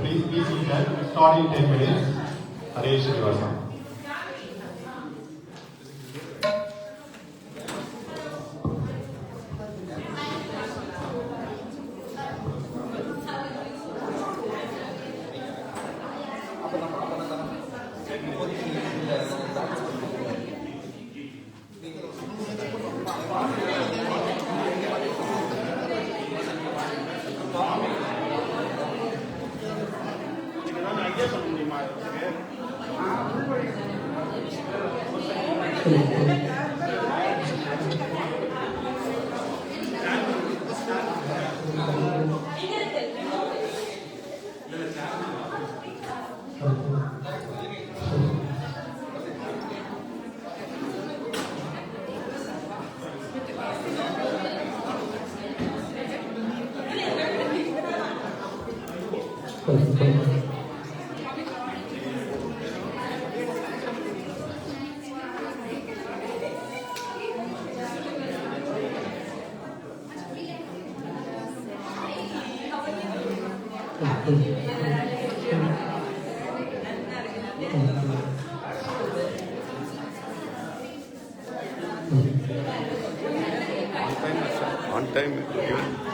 please be seated. Start in 10 minutes. Hare Srinivasa. On time, even.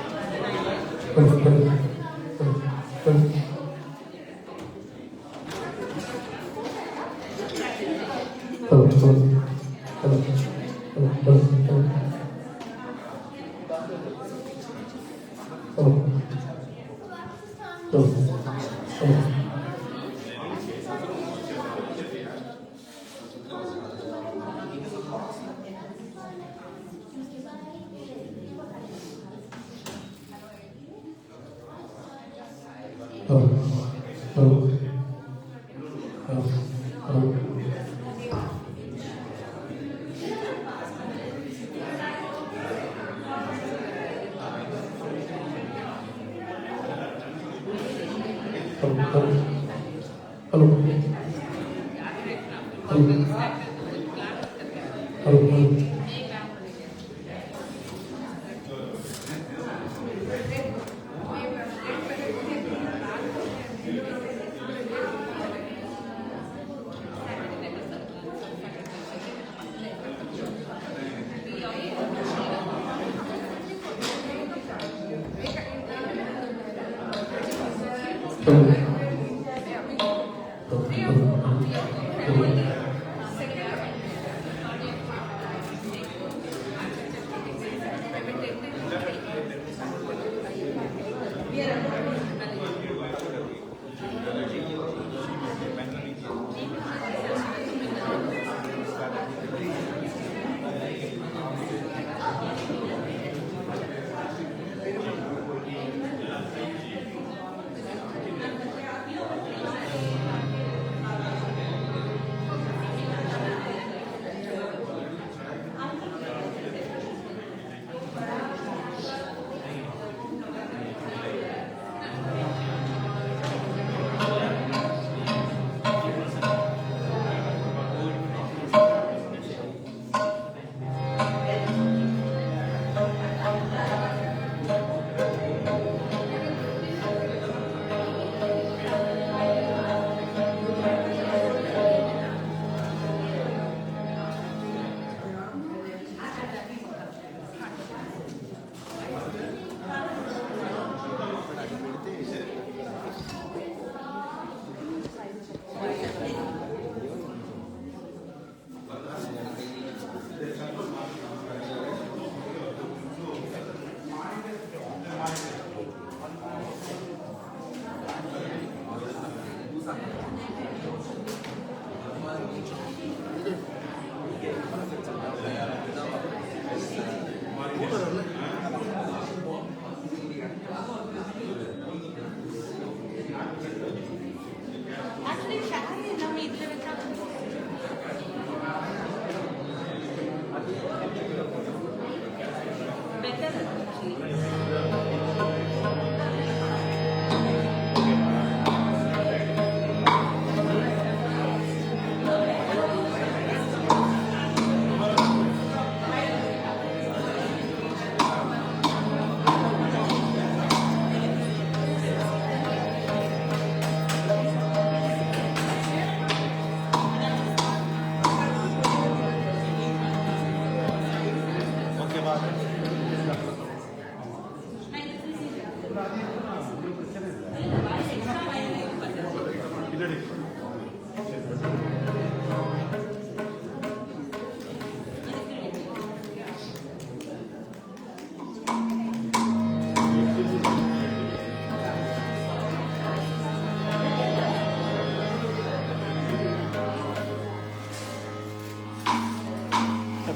Happy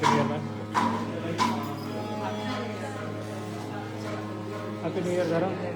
New Year, man. Happy New Year, Dharam.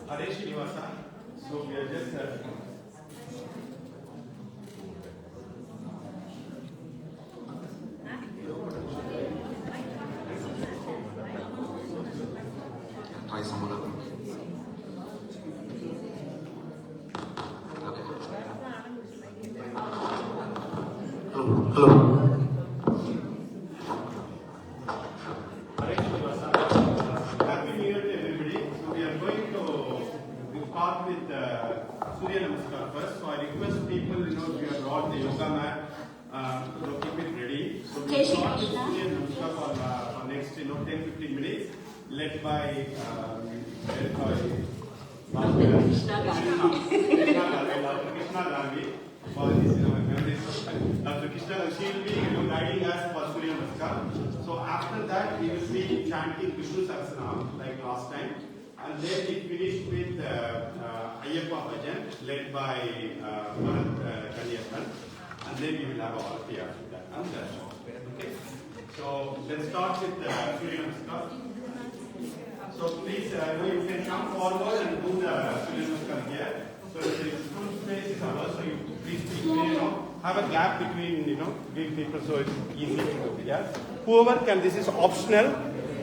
Hare Srinivasa. So we are just try some other. Okay. Hello. Hare Srinivasa. Happy New Year to everybody. So we are going to start with Surya Namaskar first. So I request people, if you have brought the yoga mat, keep it ready. So we start with Surya Namaskar for next 10-15 minutes, led by Krishna Garvi. Dr. Krishna, she will be guiding us for Surya Namaskar. So after that, we will be chanting Vishnu Sahasranam like last time. And then we finish with Ayyappa Bhajan led by Bharat Kanyakan. And then we will have a Arati after that. Okay? So let's start with Surya Namaskar. So please, you can come forward and do the Surya Namaskar here. So the full space is ours. So you please have a gap between, big people so it's easy to do. Yeah. Whoever can, this is optional.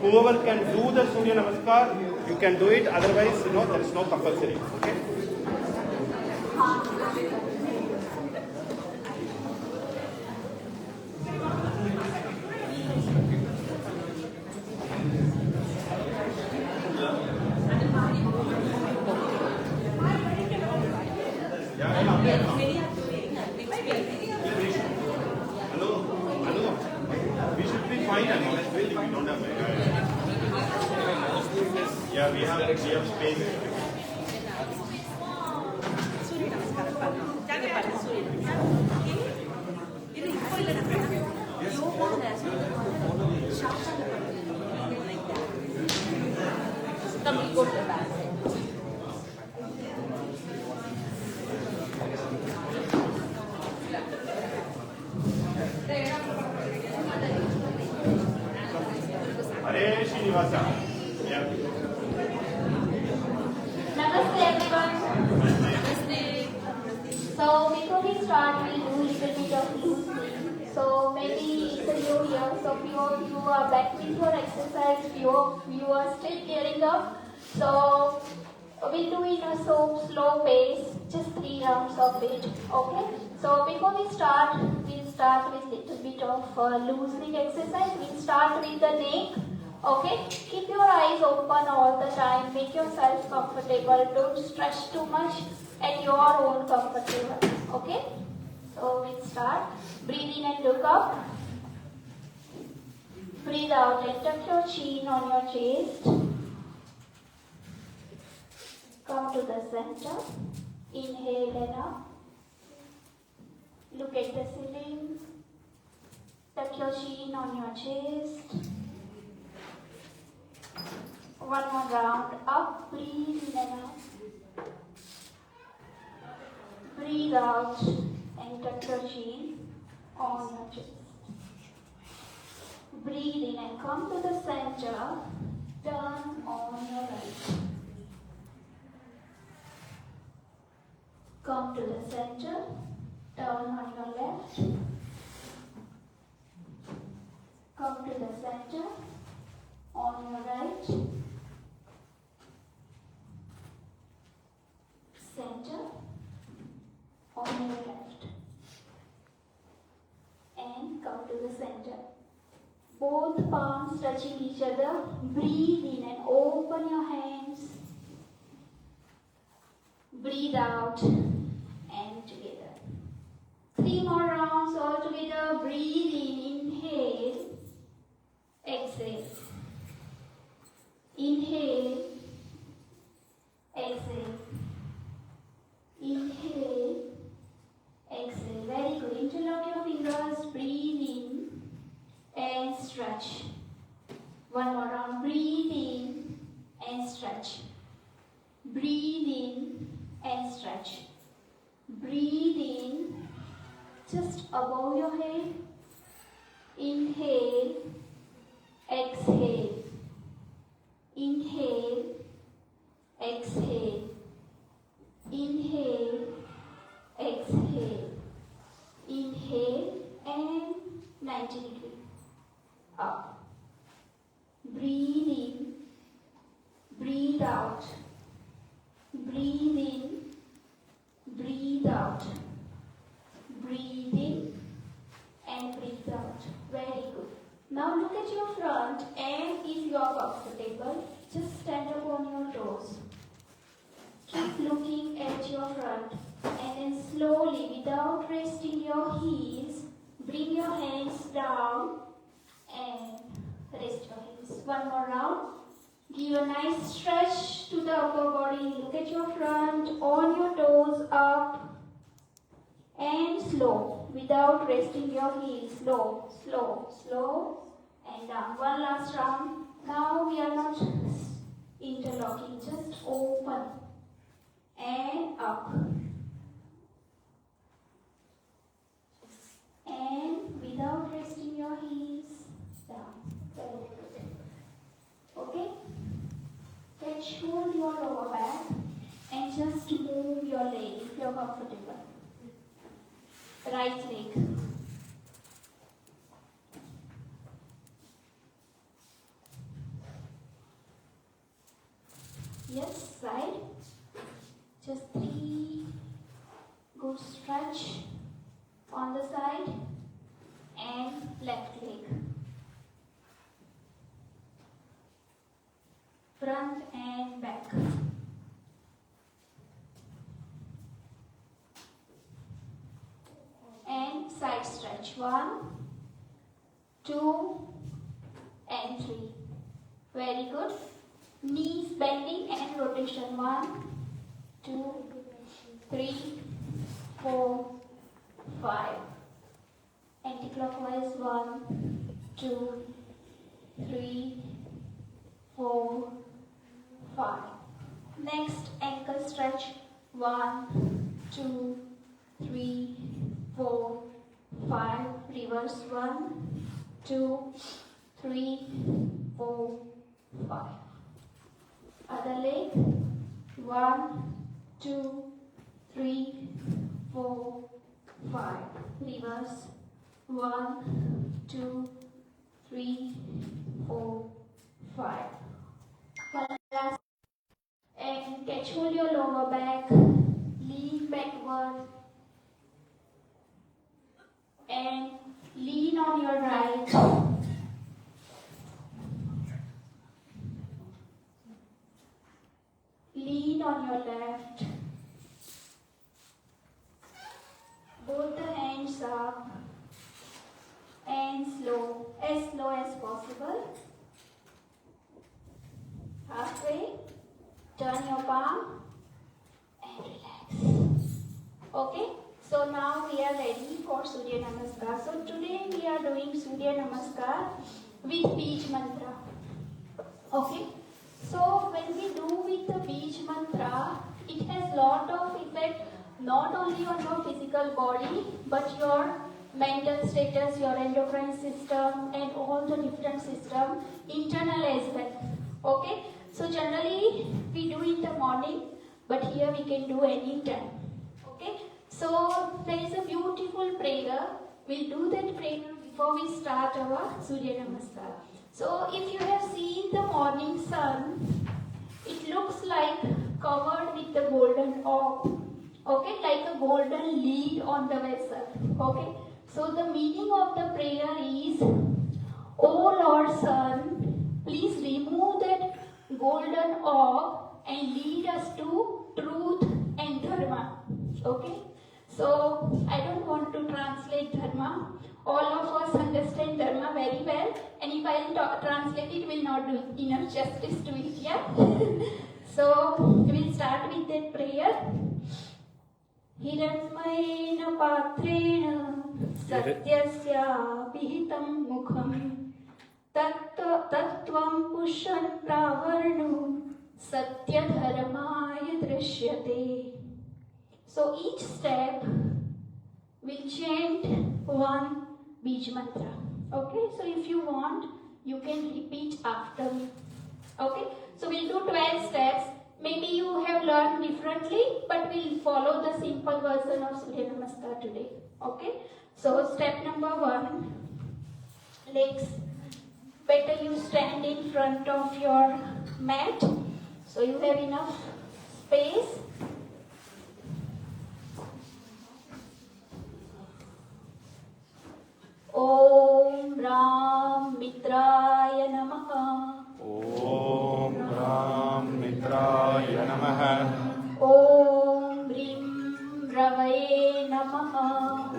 Whoever can do the Surya Namaskar, you can do it. Otherwise, there is no compulsory. Okay. Hello. We should be fine and honest way if we don't have Yeah, we have space. Surya Namaskar. Jangan pada Surya Namaskar. Ini info yang ada. Yoga dan Shastra like that. Come we go to the back. Hare Srinivasa. Yeah. Namaste everyone. So before we start, we'll do a little bit of loosely. So maybe it's a new year, so few of you are back with your exercise, few of you are still gearing up. So we'll do in a slow pace, just 3 rounds of it. Okay? So before we start, we'll start with little bit of loosening exercise. We'll start with the neck. Okay? Keep your eyes open all the time. Make yourself comfortable. Don't stretch too much at your own comfortable. Okay? So we'll start. Breathe in and look up. Breathe out and tuck your chin on your chest. Come to the center. Inhale and up. Look at the ceiling. Tuck your chin on your chest. One more round up. Breathe in and out. Breathe out and tuck your chin on your chest. Breathe in and come to the center. Turn on your right. Come to the center. Turn on your left. Come to the center. On your right. Center. On your left. And come to the center. Both palms touching each other. Breathe in and open your hands. Breathe out and together. 3 more rounds all together. Breathe in. Inhale. Exhale. Inhale. Exhale. Inhale. Exhale. Very good. Interlock your fingers. Breathe in and stretch. One more round. Breathe in and stretch. Breathe in and stretch. Breathe in just above your head. Inhale. Exhale. Inhale. Exhale. out. Breathe in, breathe out. Breathe in and breathe out. Very good. Now look at your front, and if you are comfortable, just stand up on your toes. Keep looking at your front, and then slowly, without resting your heels, bring your hands down and rest your hands. One more round. Give a nice stretch to the upper body. Look at your front, on your toes, up and slow, without resting your heels. Slow, slow, slow and down. One last round. Now we are not interlocking, just open and up and without resting your heels, down. Very good. Okay? Catch hold your lower back and just move your leg if you are comfortable. Right leg. Yes, side. Just 3. Good stretch on the side and left leg. Front and back. And side stretch. 1, 2 and 3. Very good. Knees bending and rotation. 1, 2, 3, 4, 5. Anti-clockwise. 1, 2, 3, 4, 5. Next ankle stretch. 1, 2, 3, 4, 5. Reverse. 1, 2, 3, 4, 5. Other leg. 1, 2, 3, 4, 5. Reverse. 1, 2, 3, 4, 5. One last. And catch hold your lower back. Lean backward. And lean on your right. Lean on your left. Both the hands up and slow as possible. Halfway, turn your palm and relax. Okay, so now we are ready for Surya Namaskar. So today we are doing Surya Namaskar with Bij Mantra. Okay, so when we do with the Bij Mantra, it has lot of effect not only on your physical body but your mental status, your endocrine system and all the different system, internal as well. Okay, so generally we do in the morning, but here we can do any time. Okay, so there is a beautiful prayer. We'll do that prayer before we start our Surya Namaskar. So if you have seen the morning sun, it looks like covered with the golden orb. Okay, like a golden lid on the vessel. Okay, so the meaning of the prayer is, O Lord Sun, please remove that golden orb and lead us to truth and dharma. Okay, so I don't want to translate dharma. All of us understand dharma very well, and if I translate it, will not do enough justice to it. Yeah. So we'll start with that prayer. हिरण्मयेन पात्रेण सत्यस्य विहितं मुखं तत्त्वं पुष्यन् प्रावर्णो सत्यधर्माय दृश्यते. So each step will chant one Bij Mantra. Okay, so if you want, you can repeat after me. Okay, so we'll do 12 steps. Maybe you have learned differently, but we'll follow the simple version of Surya Namaskar today. Okay, so step number 1, legs. Better you stand in front of your mat. So you have enough space. Om Ram Mitraya Namaha. Om Ram Mitraya Namaha. Om Rim Ravaye Namaha.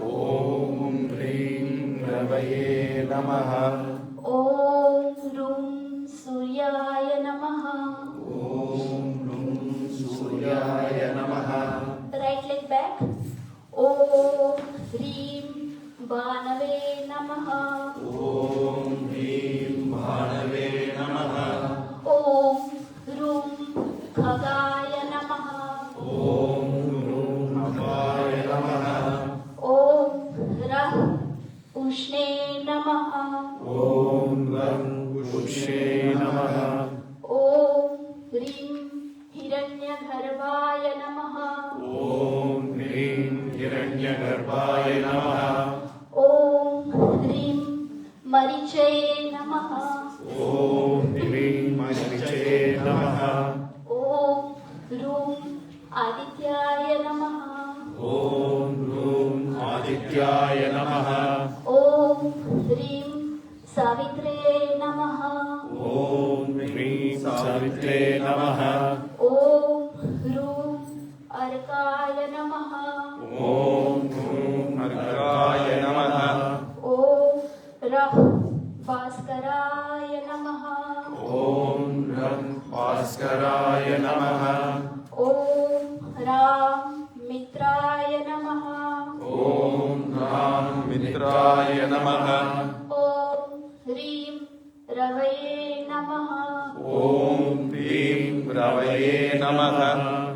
Om Hrim Ravaye Namaha. Om Rum Suryaya Namaha. Om Rum Suryaya Namaha. Right leg back. Om Hrim Banave Namaha. Om Hrim Bhanave Namaha. Om Rum Khagaya Namaha. Om Rum Bhavaya Namaha. Om Rah Ushne Namaha. Om Ram Ushe Namaha. Om Rim Hiranyagarbhaya Namaha. Om Hrim Hiranyagarbhaya Namaha. Om Rim Marichaye Namaha. Om Hrim Marichaye Namaha. Om Rum Adityaya Namaha. Om Rum Adityaya Namaha. Om Rim Savitre Namaha. Om Hrim Savitre Namaha. Om Rum Arkaya Namaha. Om Hrum Arkaraya Namaha. Om Rah Bhaskaraya Namaha. Om Ram Bhaskaraya Namaha. Om Ram Mitraya Namaha. Om Ram Mitraya Namaha. Om Rim Ravaye Namaha. Om Hrim Ravaye Namaha.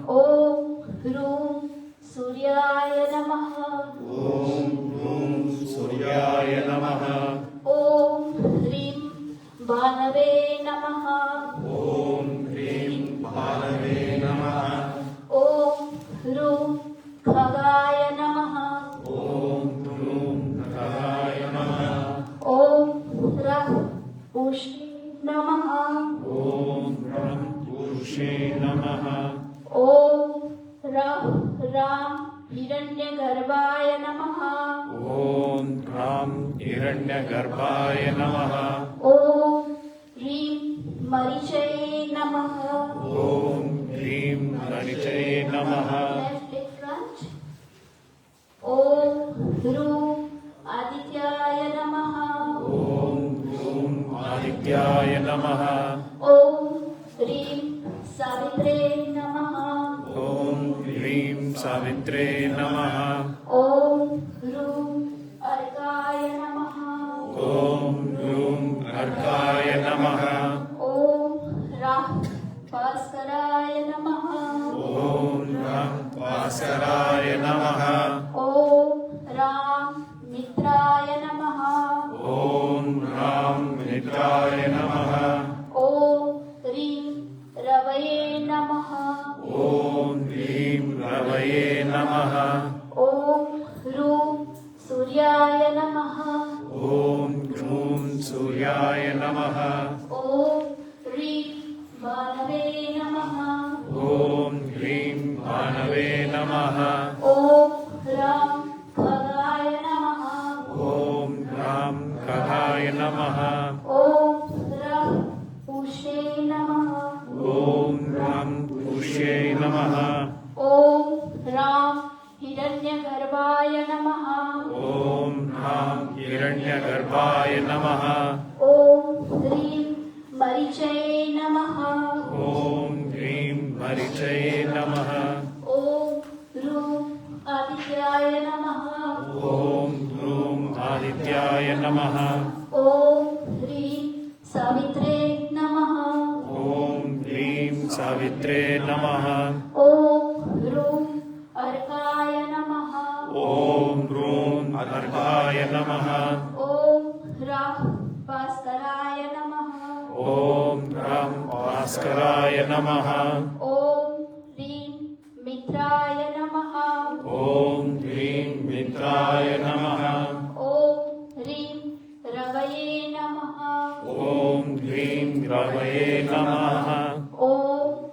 Om Rum Suryaya Namaha. Om Hrum Suryaya Namaha. Om Rim Banave Namaha. Om Hrim Bhanave Namaha. Om Rum Khagaya Namaha. Om Hrum Khagaya Namaha. Om Rah Ushni Namaha. Om Ram Ushe Namaha. Om Ram Hiranyagarbhaya Namaha. Om Ram Hiranyagarbhaya Namaha. Om Rim Marichaye Namaha. Om Hrim Marichaye Namaha. Left leg front. Om Rum Adityaya Namaha. Om Hrum Adityaya Namaha. Om Rim Savitre Namaha. Om Hrim Savitre Namaha. Om Rum Arkaya Namaha. Om Hrum Arkaraya Namaha. Om Rah Bhaskaraya Namaha. Om Ram Bhaskaraya Namaha. Om Ram Mitraya Namaha. Om Ram Mitraya Namaha. Om Rim Ravaye Namaha. Om Hrim Ravaye Namaha. Om Rum Suryaya Namaha. Om Hrum Suryaya Namaha. Om Rim Banave Namaha. Om Hrim Bhanave Namaha. Om Ram Khagaya Namaha. Om Ram Khagaya Namaha. Om Rah Ushne Namaha. Om Ram Ushe Namaha. Om Ram Hiranyagarbhaya Namaha. Om Ram Hiranyagarbhaya Namaha. Om Rim Marichaye Namaha. Om Hrim Marichaye Namaha. Om Rum Adityaya Namaha. Om Hrum Adityaya Namaha. Om Rim Savitre Namaha. Om Hrim Savitre Namaha. Om Rum Arkaya Namaha. Om Hrum Arkaraya Namaha. Om Rah Bhaskaraya Namaha. Om Ram Bhaskaraya Namaha. Om Rim Mitraya Namaha. Om Hrim Mitraya Namaha. Om Rim Ravaye Namaha. Om Hrim Ravaye Namaha. Om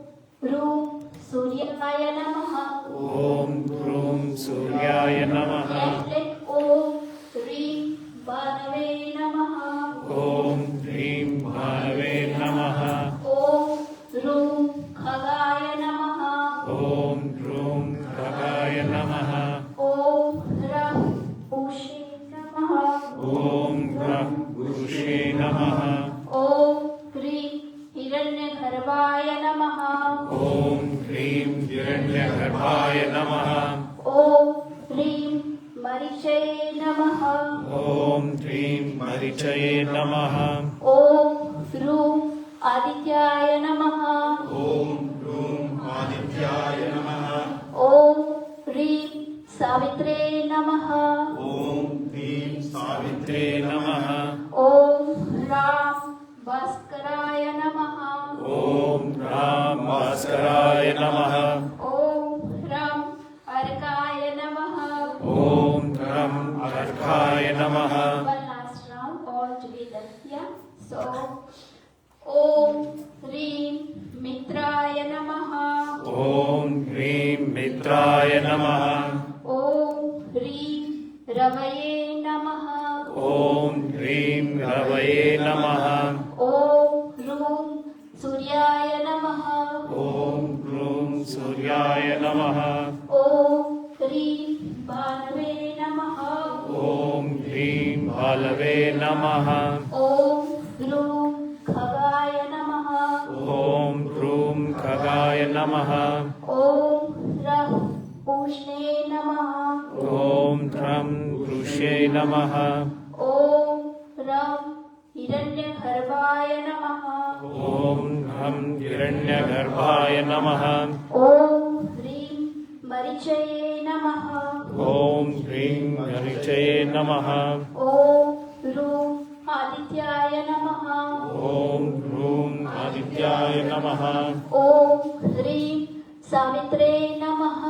नमः ॐ ह्रं उषे नमः ॐ ह्रं उषे नमः ॐ ह्रीं हिरण्यगर्भाय नमः ॐ ह्रीं हिरण्यगर्भाय नमः ॐ ह्रीं मरीचये नमः ॐ ह्रीं मरीचये नमः ॐ ह्रूं आदित्याय नमः ॐ ह्रूं आदित्याय नमः ॐ ह्रीं सावित्रे नमः ॐ ह्रीं सावित्रे नमः ॐ ह्रां भास्कराय नमः ॐ ह्रां भास्कराय नमः ॐ ह्रं अर्काय नमः ॐ ह्रं अर्काय नमः One last round all together. Yeah. So, Om Hrim Mitraय नमः ॐ ह्रीं मित्राय नमः ॐ ह्रीं रवये नमः ॐ ह्रीं रवये नमः ॐ ह्रूं सूर्याय नमः ॐ ह्रूं सूर्याय नमः ॐ ह्रीं भानवे नमः ॐ ह्रीं भालवे नमः ॐ ह्रूं खगाय नमः ॐ ह्रूं खगाय नमः ॐ ह्रं पूष्णे नमः ॐ ह्रं ऋषे नमः ॐ ह्रं हिरण्यगर्भाय नमः ॐ ह्रं हिरण्यगर्भाय नमः ॐ ह्रीं मरीचये नमः ॐ ह्रीं मरीचये नमः ॐ ह्रूं आदित्याय नमः ॐ ह्रूं आदित्याय नमः ॐ ह्रीं सावित्रे नमः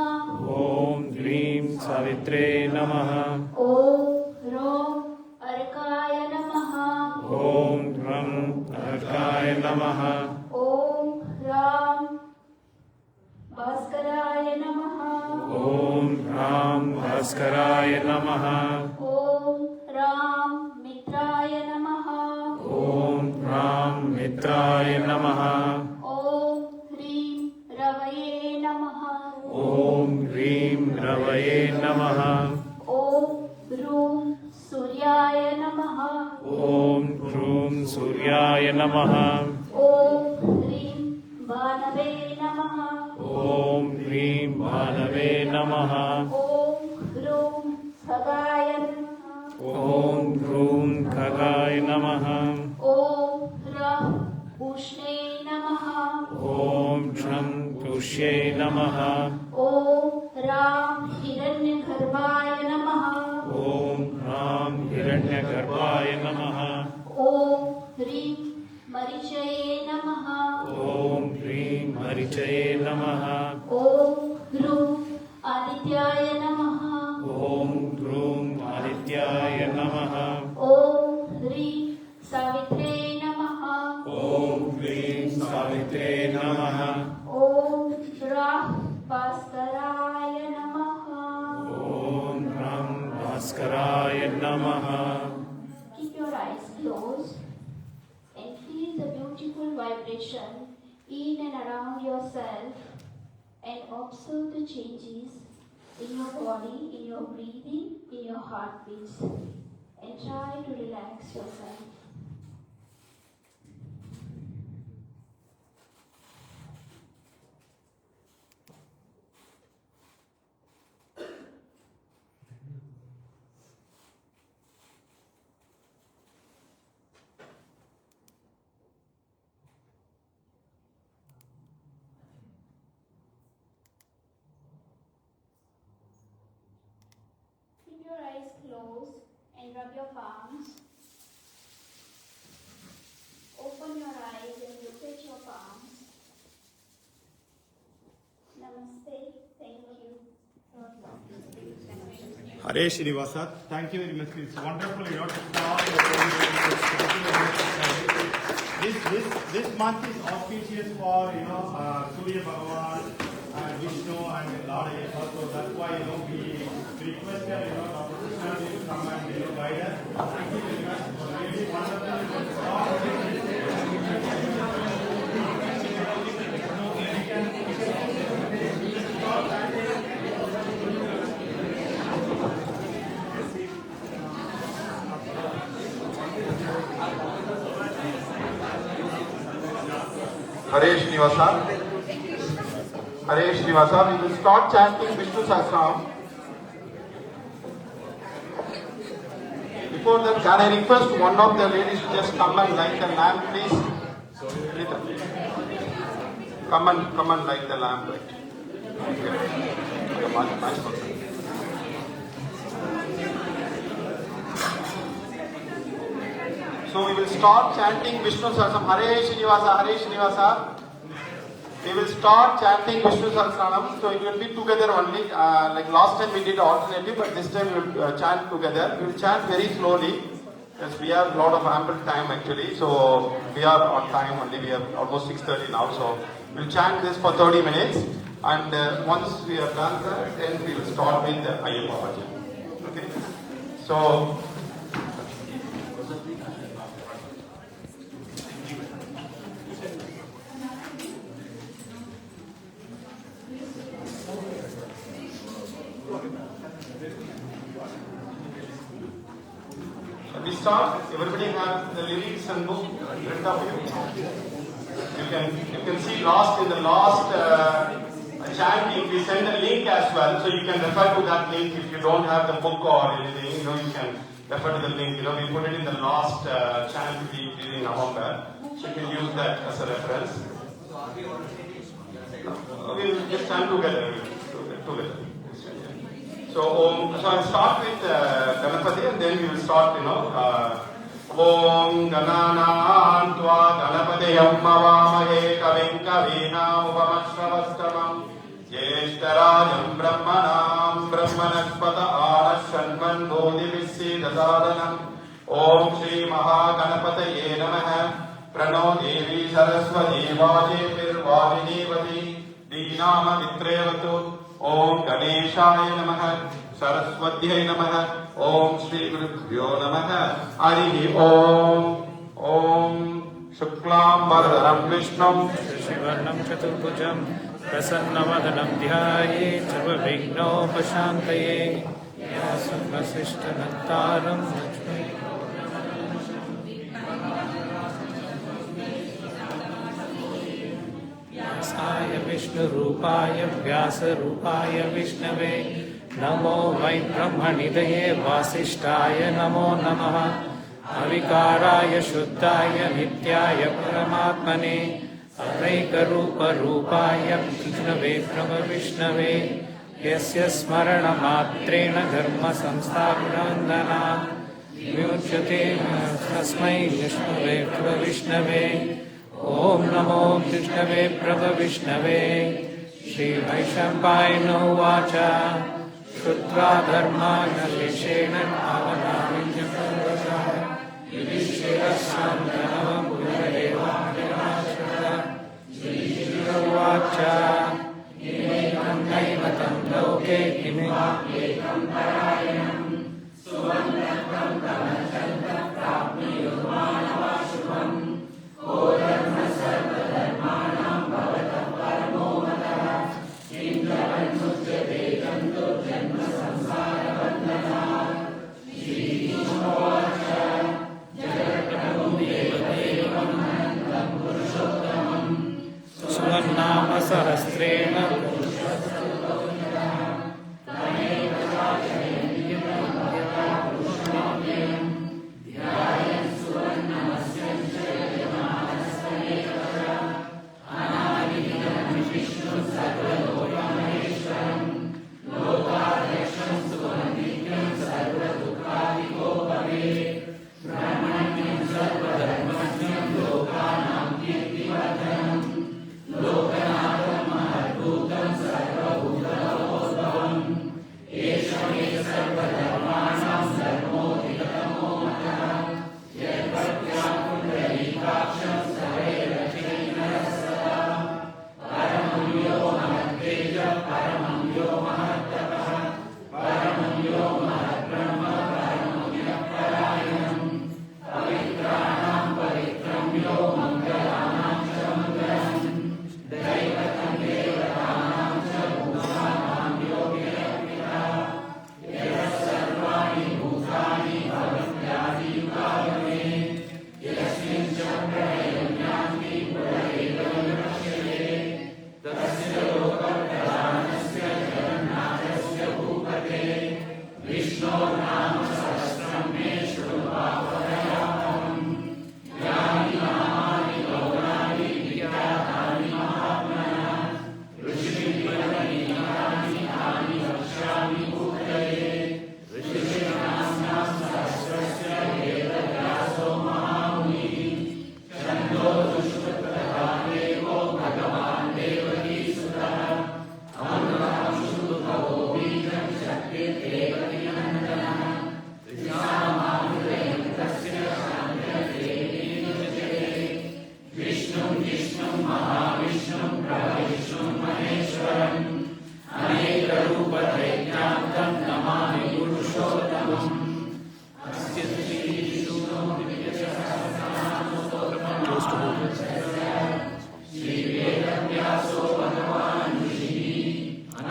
ॐ ह्रीं सावित्रे नमः ॐ ह्रौं अर्काय नमः ॐ ह्रं अर्काय नमः ॐ ह्रां भास्कराय नमः ॐ ह्रां भास्कराय नमः ॐ ह्रां मित्राय नमः ॐ ह्रां मित्राय नमः ॐ ह्रीं रवये नमः ॐ ह्रीं रवये नमः ॐ ह्रूं सूर्याय नमः ॐ ह्रूं सूर्याय नमः ॐ ह्रीं भानवे नमः ॐ ह्रीं भानवे नमः ॐ ह्रूं खगाय नमः ॐ ह्रूं खगाय नमः ॐ ह्रं उष्णे नमः ॐ ह्रं तुष्ये नमः ॐ ह्रां हिरण्यगर्भाय नमः ॐ ह्रां हिरण्यगर्भाय नमः ॐ ह्रीं मरीचये नमः ॐ ह्रीं मरीचये नमः ॐ ह्रूं आदित्याय नमः ॐ ह्रूं आदित्याय नमः ॐ ह्रीं सावित्रे नमः ॐ ह्रीं सावित्रे नमः ॐ ह्रां भास्कराय नमः ॐ ह्रं भास्कराय नमः Keep your eyes closed and feel the beautiful vibration in and around yourself and observe the changes in your body, in your breathing, in your heartbeats, and try to relax yourself. Keep your eyes closed and rub your palms. Open your eyes and look at your palms. Namaste. Thank you. Hare Srinivasa, thank you very much. It's wonderful, you know, to start this month is auspicious for, you know, Surya Bhagavan and Vishnu and Lord Ayappa. So that's why, you know, we requested, you know, Dr. Krishna to come and, you know, guide us. Thank you very much. Really wonderful. You can start. Hare Srinivasa. Hare Srinivasa. We will start chanting Vishnu Sahasranam. Before that, can I request one of the ladies to just come and light the lamp, please? Come and light the lamp, right? Okay. So we will start chanting Vishnu Sahasranam. Hare Srinivasa, Hare Srinivasa. We will start chanting Vishnu Sahasranam. So it will be together only. Like last time we did alternative, but this time we will chant together. We will chant very slowly. Yes, we have a lot of ample time actually. So we are on time only. We are almost 6:30 now. So we will chant this for 30 minutes. And once we have done that, then we will start with the Ayyappa Bhajan. Okay. So. We start. Everybody have the lyrics and book written up here. You can see in the last chanting. We send a link as well, so you can refer to that link if you don't have the book or anything. You can refer to the link. We put it in the last chant we did in November, so you can use that as a reference. We'll just chant together. So I'll start with Ganapati and then we will start, Om Gananaan Tva Ganapatiyam Mavamahe Kavim Kavinam Upamashravastamam Jeshtarajam Brahmanam Brahmanaspata Anashanman Bodhivisi Dasadanam Om Shri Mahaganapataye Namaha Prano Devi Saraswati Vaje Virvadinivati Dinama Vitrevatu Om Ganeshaya Namaha Saraswatyai Namaha Om Shri Gurubhyo Namaha Harihi Om Shuklam Bharadaram Vishnum Shivarnam Chaturbhujam Prasannavadanam Dhyaye Sarvavighnopashantaye Vyasam Vasishtanantaram Lakshmi Vyasaya Vishnu Rupaya Vyasa Rupaya Vishnave Namo Vai Brahmanidaye Vasishtaya Namo Namaha Avikaraya Shuddhaya Nityaya Paramatmane Advaika Rupa Rupaya Vishnave Brahma Vishnave Yasya Smarana Matrena Dharma Samsthapanandana Vyuchyate Tasmai Vishnave Brahma Vishnave Om Namo Vishnave Brahma Vishnave Shri Vaishampayano Vacha Shutra Dharma Nalishena Avana Vinyaparvata Yudhishthira Santanavam Buddhadeva Vinashata Shri Vacha Imekam Naivatam Loke Imekam Parayanam Suvannakam Kamachantam Prapni Yurmanava Shubham O Dharma Sarva Dharmanam Bhavatam Paramo Mataha Indravan Mujjate Jantu Janma Samsara Bandhana Shri Vishnuvacha Jagatanam Devadevam Anantam Purushottamam Suvannama Sahasrena Lokanatham Mahadbhutam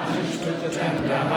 अनुष्ठुतचन्द्रः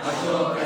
Ashoka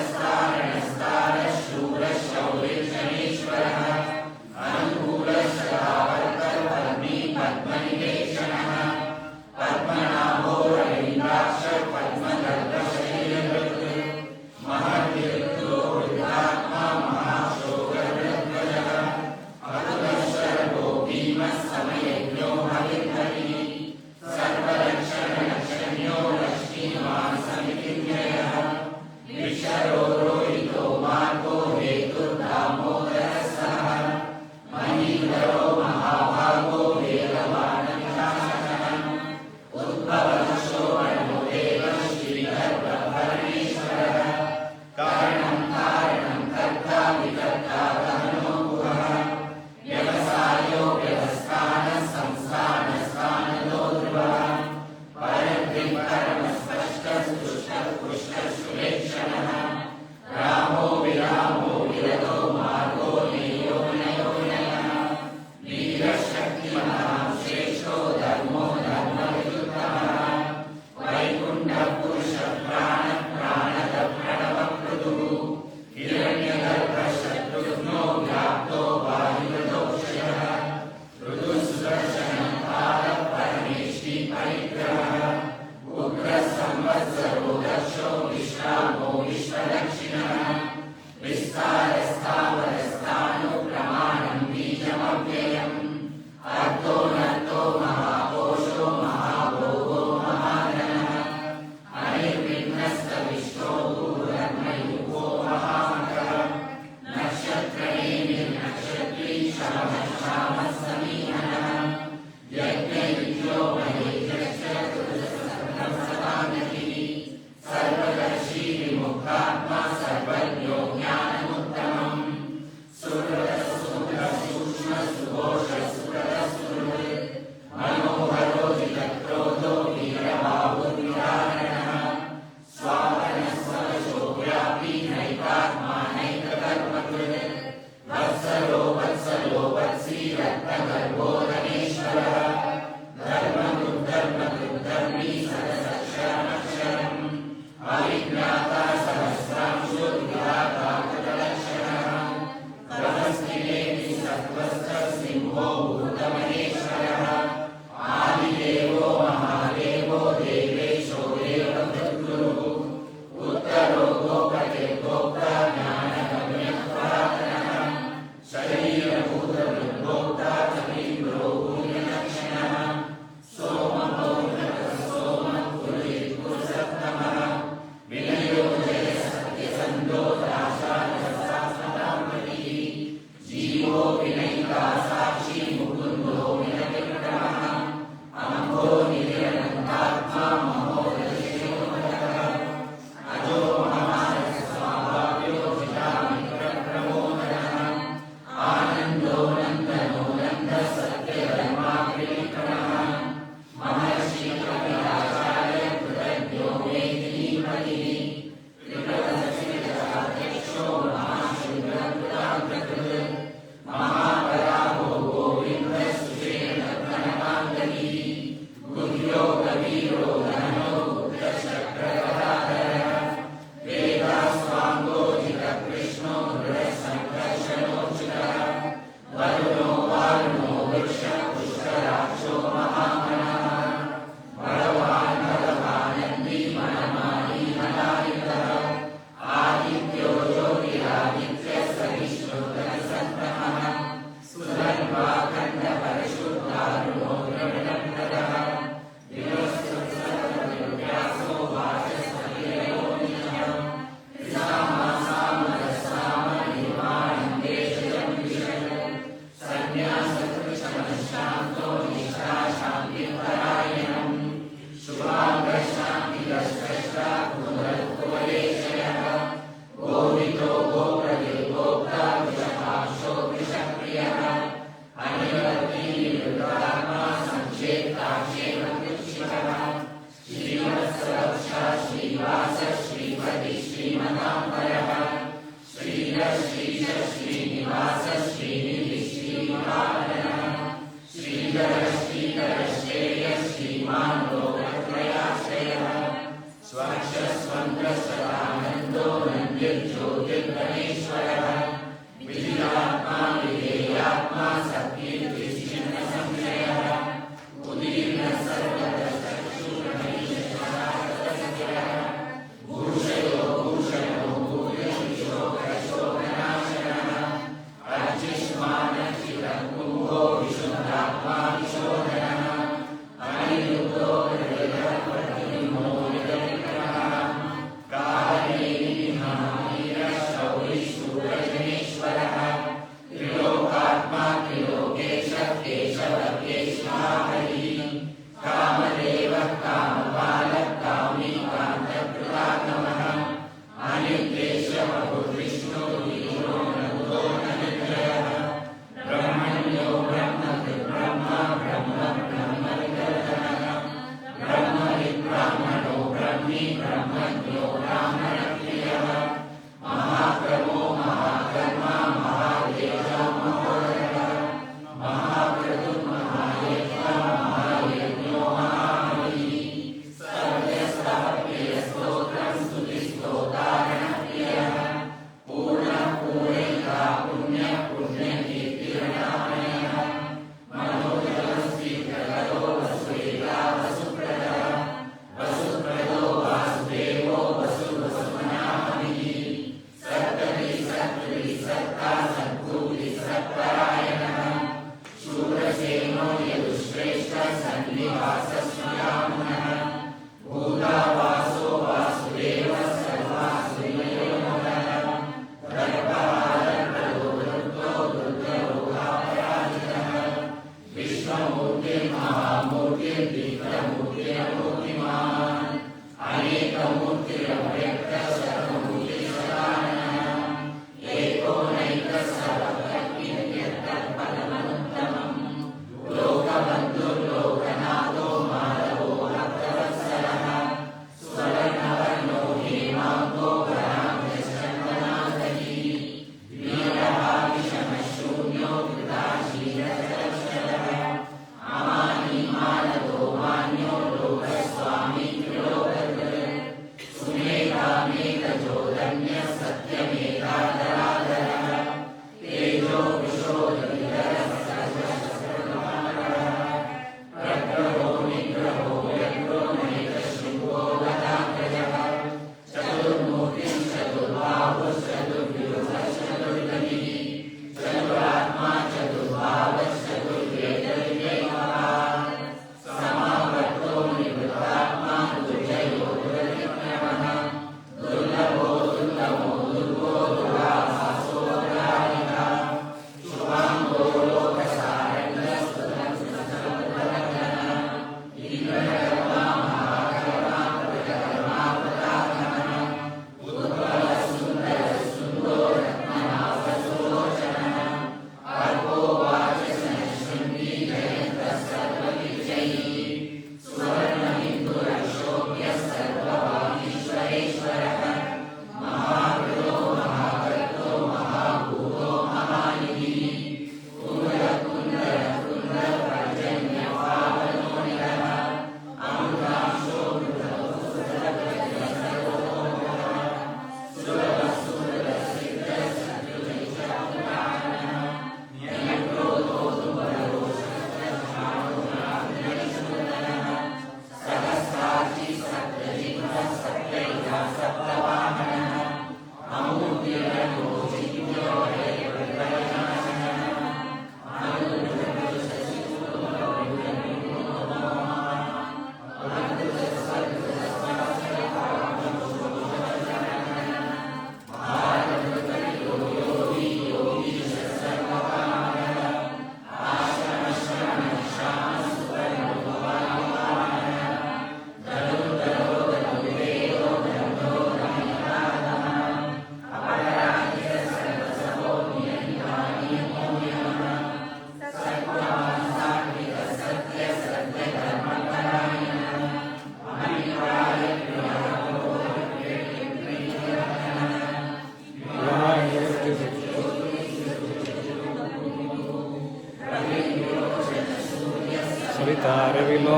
वसुप्रदो वासुदेवो वसुवसु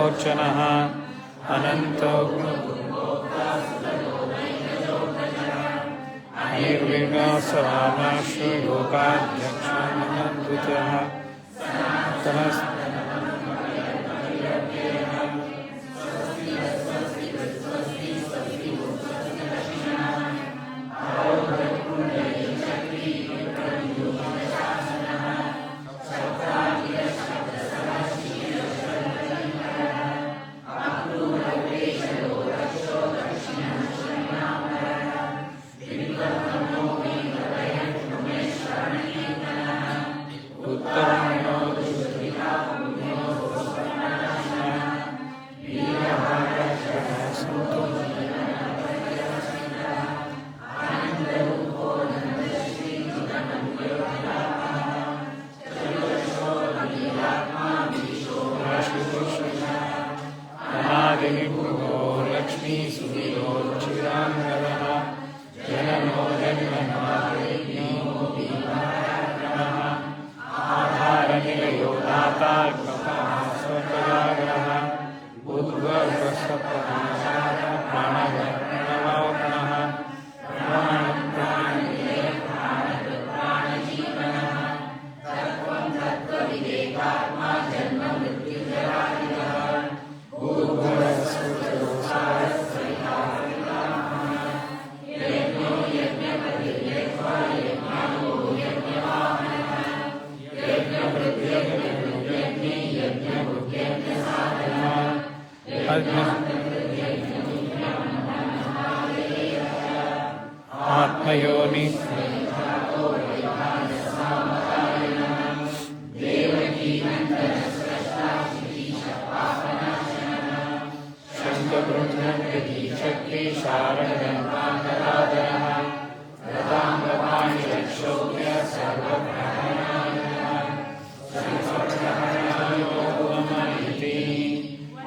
ವಿಮೋಚನಃ ಅನಂತೋ ನಿರ್ವಿಘ್ನಸ್ವಾಮಾಶು ಲೋಕಾಧ್ಯಕ್ಷಾನಂದ್ವಿತಃ ಸನಸ್ ಆತ್ಮಯೋನಿ ಶಕ್ತಿ ಶಾರದಾಧರಃ ರಥಾಂಗಪಾಣಿ ರಕ್ಷೌರ್ಯ ಸರ್ವಪ್ರಹರಣಯೋಗಮಯಿತಿ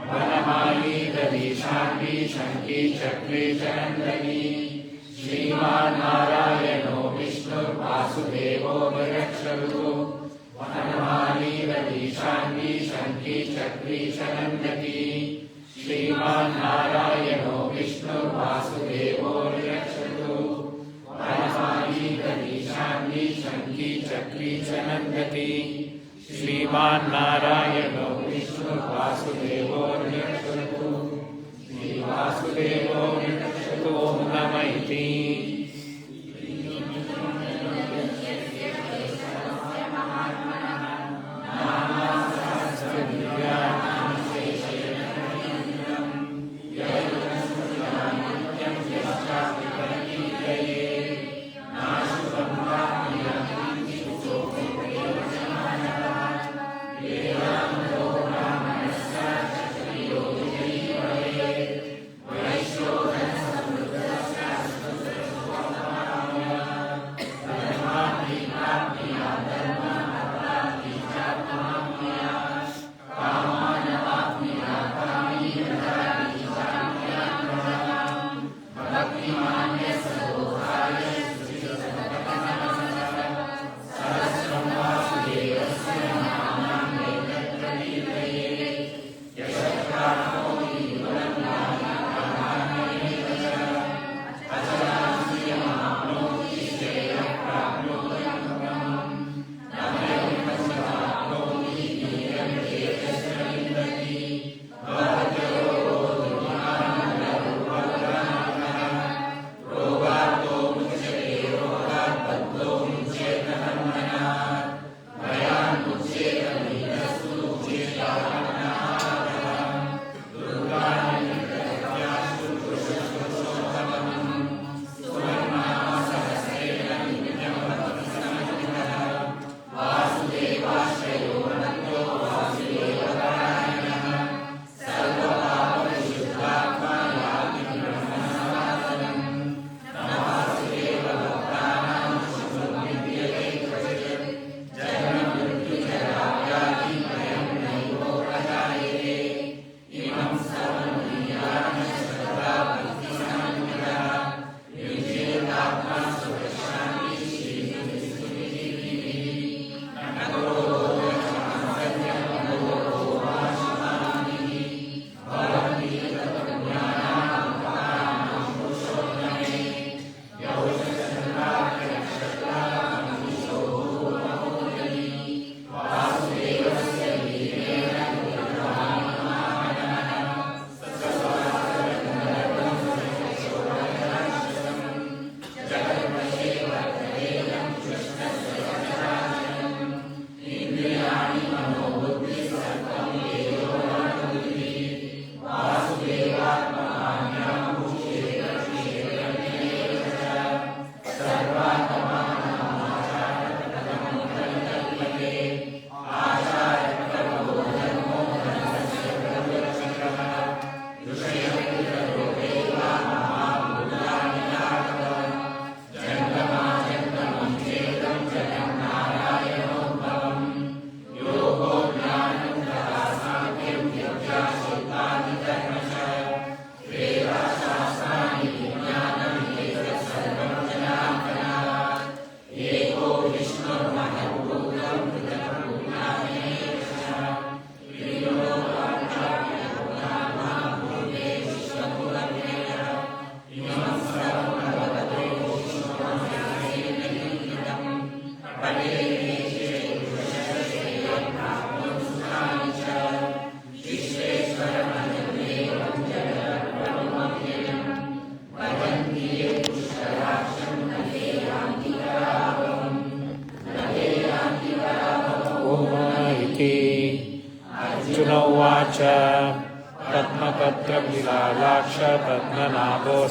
ವನಮಾಲಿ ಗದೀಶಾಂಗಿ ಶಂಕಿ ಚಕ್ರಿ ಚರಂದನಿ ಶ್ರೀಮಾನ್ನಾರಾಯಣೋ ವಿಷ್ಣುರ್ವಾಸುದೇವೋ ವಿರಕ್ಷತು ವನಮಾಲಿ ಗದೀಶಾಂಗಿ ಶಂಕಿ ಚಕ್ರಿ ಚರಂದನಿ ಶ್ರೀಮಾನ್ನಾರಾಯಣೋ ವಿಷ್ಣುರ್ವಾಸುದೇವೋ ವಿರಕ್ಷತು ವನಮಾಲಿ ಗದೀಶಾಂಗಿ ಶಂಕಿ ಚಕ್ರಿ ಚರಂದತಿ ಶ್ರೀಮಾನ್ನಾರಾಯಣೋ ವಿಷ್ಣುರ್ವಾಸುದೇವೋ ವಿರಕ್ಷತು ಶ್ರೀವಾಸುದೇವೋ ವಿರಕ್ಷತು ಓಂ ನಮ ಇತಿ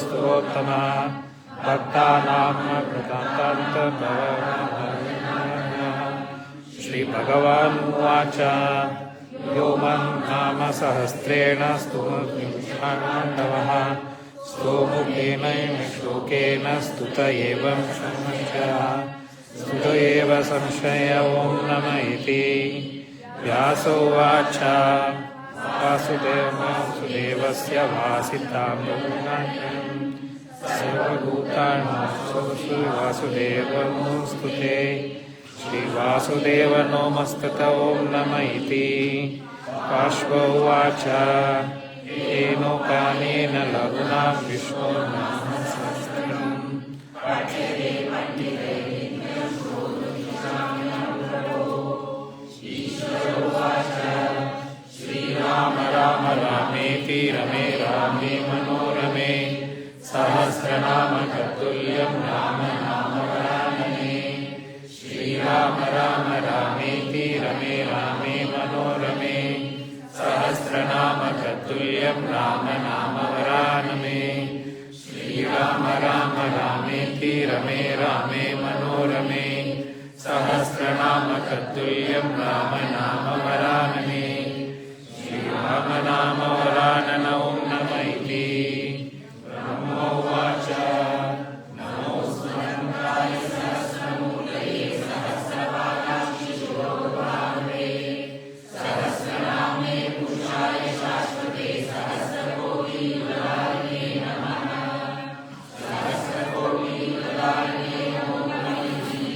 स्तोत्तमः भक्तानां कृतान्तभवः। श्रीभगवानुवाच यो मन्नाम सहस्रेण स्तुतिर्पाण्डवः स्तोमुखेन श्लोकेन स्तुत एवं स्तुत एव संशय ॐ नम इति। व्यासोवाच वासुदेवस्य वासितां सर्वभूतानां श्रीवासुदेवं स्तुते। श्रीवासुदेव नमस्तत ॐ नम इति। काश्व उवाच येनोकानेन लघुना विश्वो श्रीराम राम रामेति रमे रामे मनोरमे सहस्रनाम तत्तुल्यं राम नाम वरानने। श्रीराम राम रामेति रमे रामे मनोरमे सहस्रनाम तत्तुल्यं राम नाम वरानने। श्रीराम राम रामेति रमे रामे मनोरमे सहस्रनाम तत्तुल्यं राम नाम वरानने। श्रीराम नाम वरानन ॐ नम इति। ब्रह्मोवाच नमो स्मन्ताय सहस्रमूर्तये सहस्रपादाक्षि शिरोभावे सहस्रनामे पुरुषाय शाश्वते सहस्रकोटियुगधारिणे नमः। सहस्रकोटियुगधारिणे नमो नमः इति।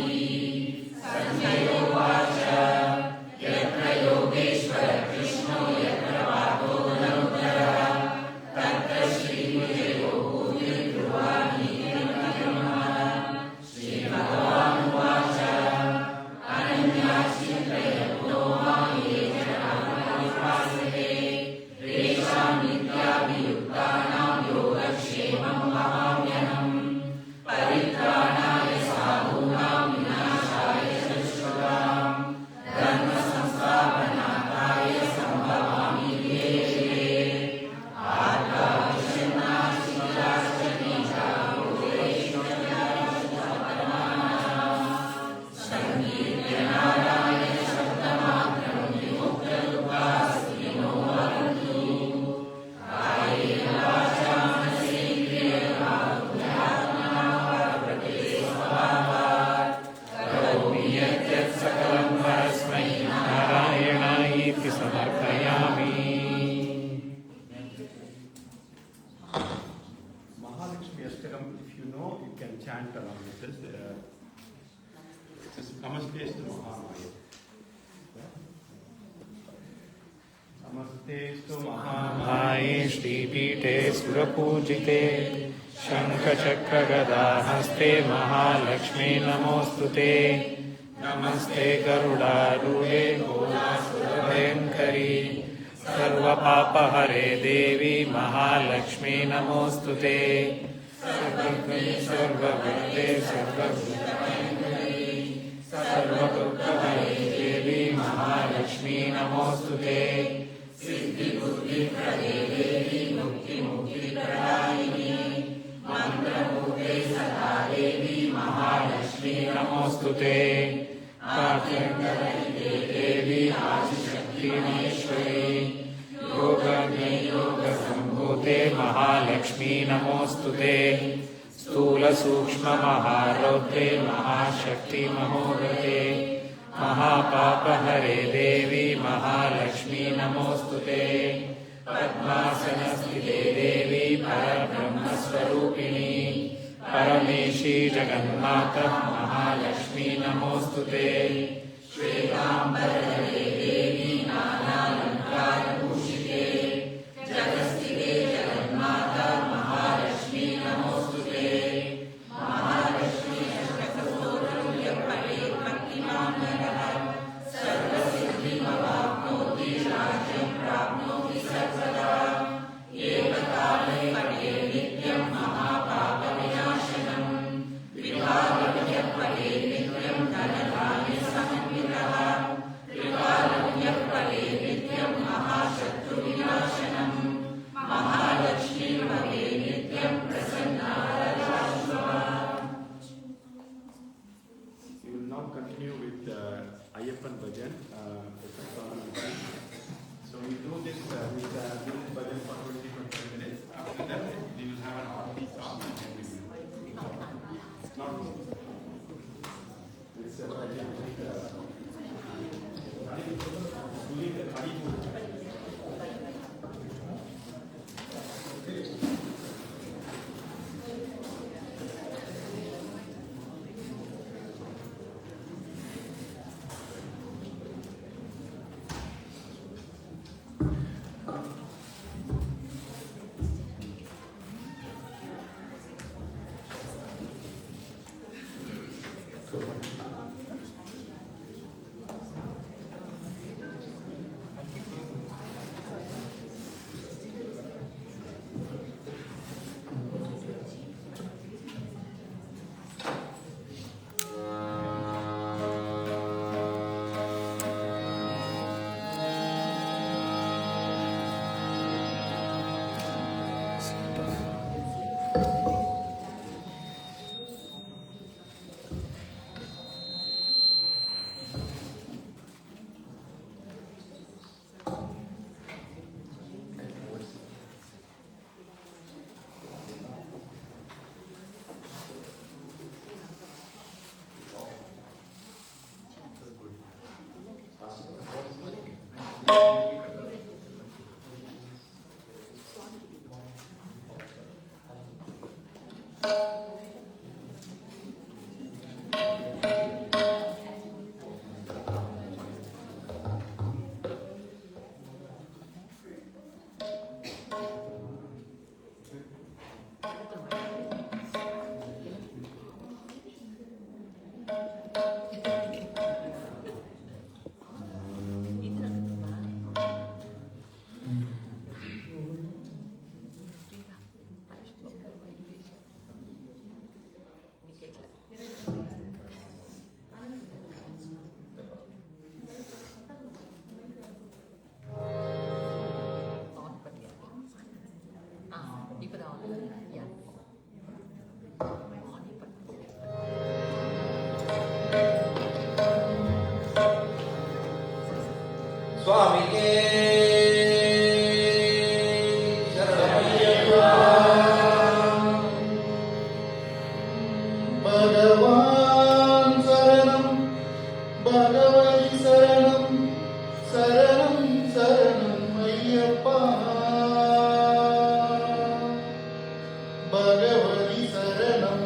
संजय उवाच यत्र योगेश्वर कृष्णो यत्र पार्थो धनुर्धरः तत्र श्रीविजयो भूति ध्रुवाणि नमः। श्रीभगवानुवाच अनन्या चिन्तयन्तो मां ये जनाः उपासते तेषां नित्याभियुक्तानां योगक्षेमं वहाम्यहम्। परित्राणाय साधूनां विनाशाय च दुष्कृतां धर्मसंस्थापनार्थाय सम्भवामि युगे युगे। सकलं परस्मै नारायणायेति समर्पयामि। Mahalakshmi Ashtakam, if you know, you can chant along with this. Namaste Mahamaya. Namaste महामाये श्रीपीठे सुरपूजिते शङ्खचक्रगदाहस्ते Mahalakshmi नमोऽस्तुते। नमस्ते गरुडारूढे भयङ्करी सर्वपापहरे देवी महालक्ष्मी नमोऽस्तुते। सर्वभूते सर्वभूतहरे देवी महालक्ष्मी नमोऽस्तुते। सिद्धिबुद्धिप्रदे देवी मुक्तिमुक्तिप्रदायिनी मन्त्रमुग्धे सदा देवी महालक्ष्मी नमोऽस्तुते। कात्यायनी देवी आदिशक्तिमहेश्वरी योगज्ञे योगसम्भूते महालक्ष्मी नमोऽस्तुते। स्थूलसूक्ष्ममहारौद्रे महाशक्ति महोदते महापापहरे देवी महालक्ष्मी नमोऽस्तुते। पद्मासनस्थिते देवी परब्रह्मस्वरूपिणी परमेशी जगन्माता महालक्ष्मी नमोऽस्तुते। श्वेताम्बरधरे देवी नानालङ्कारभूषिते जगस्थिते जगन्माता महालक्ष्मी नमोऽस्तुते। महालक्ष्मी अष्टकस्तोत्रं यः पठेत् भक्तिमान् नरः सर्वसिद्धिमवाप्नोति राज्यं प्राप्नोति सर्वदा। एककाले पठेत् नित्यं महापापविनाशनम् विभागं यः पठेत् नित्यं धनधान्यसमन्वितः। ಸ್ವಾಮಿಗೆ ಭಗವಾನ್ ಶರಣಂ ಭಗವತಿ ಶರಣಂ ಶರಣಂ ಶರಣಂ ಅಯ್ಯಪ್ಪ ಭಗವತಿ ಶರಣಂ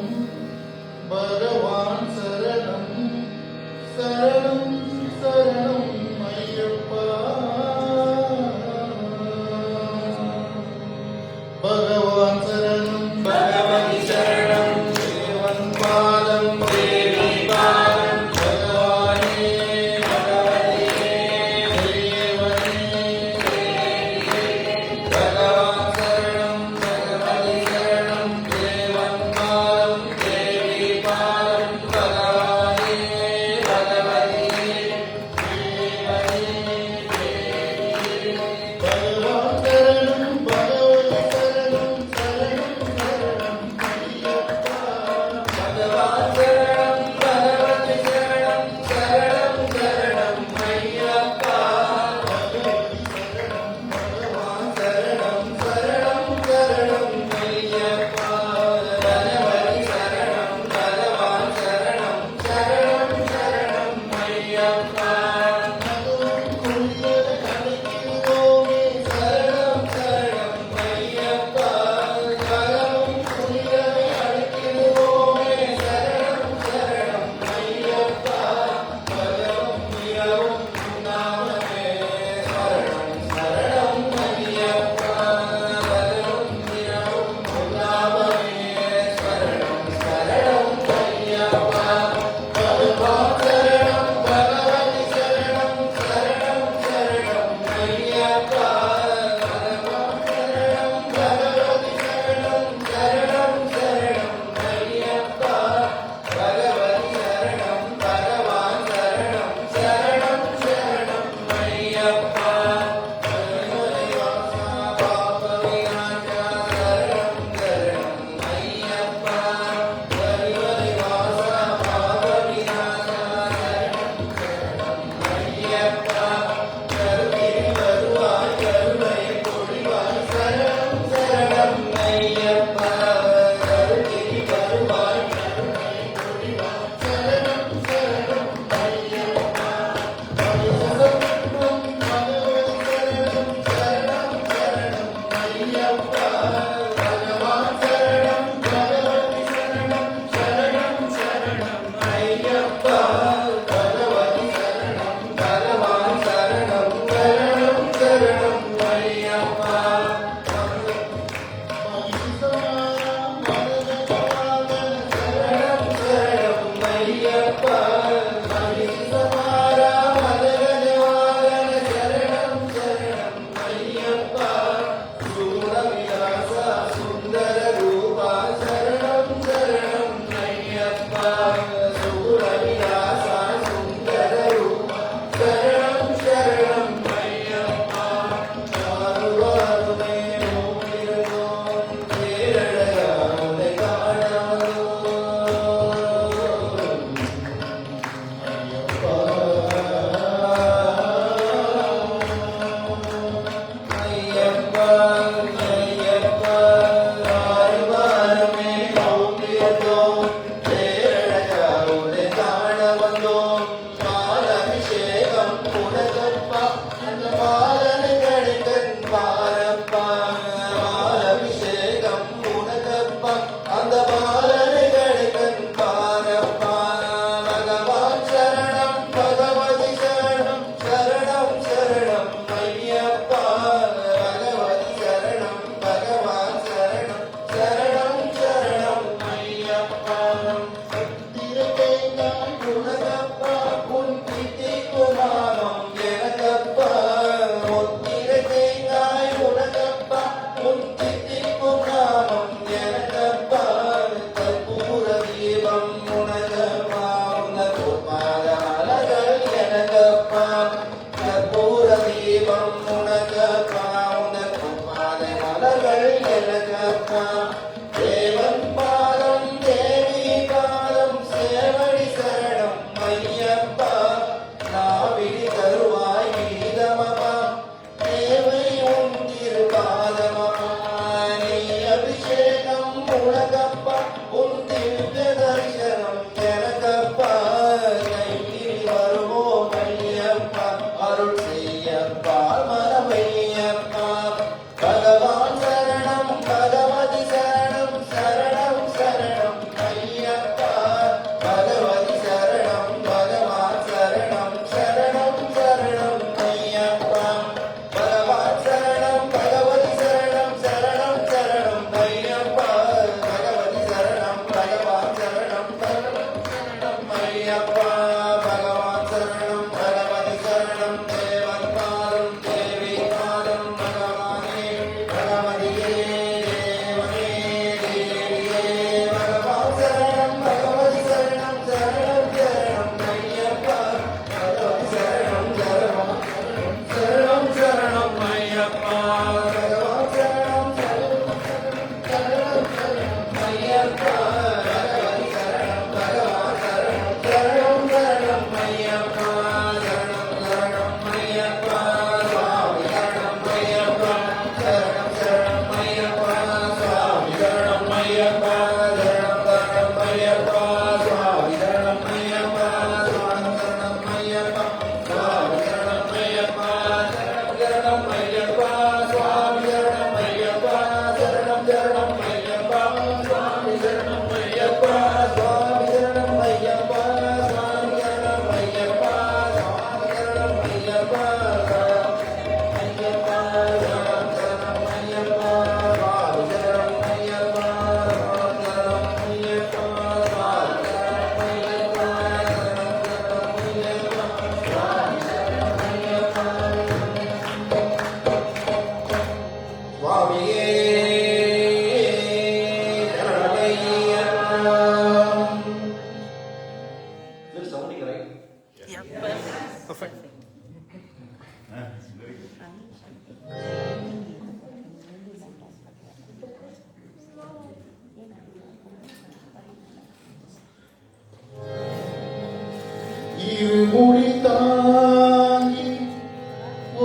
இருமுடி தாங்கி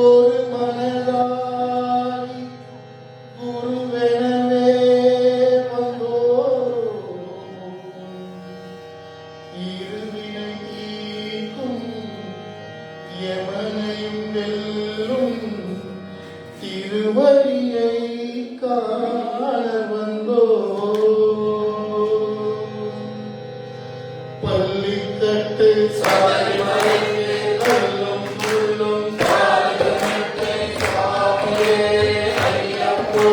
ஒரு மனதாகி குருவெனவே வந்தோம். இருவினை தீர்க்கும் யமனையும் வெல்லும் திருவடியை காண வந்தோம். பள்ளிக்கட்டு சாரி மலைக்கு கல்லும் புல்லும் சாரிகமிட்டு சுவாமியே ஐயப்போ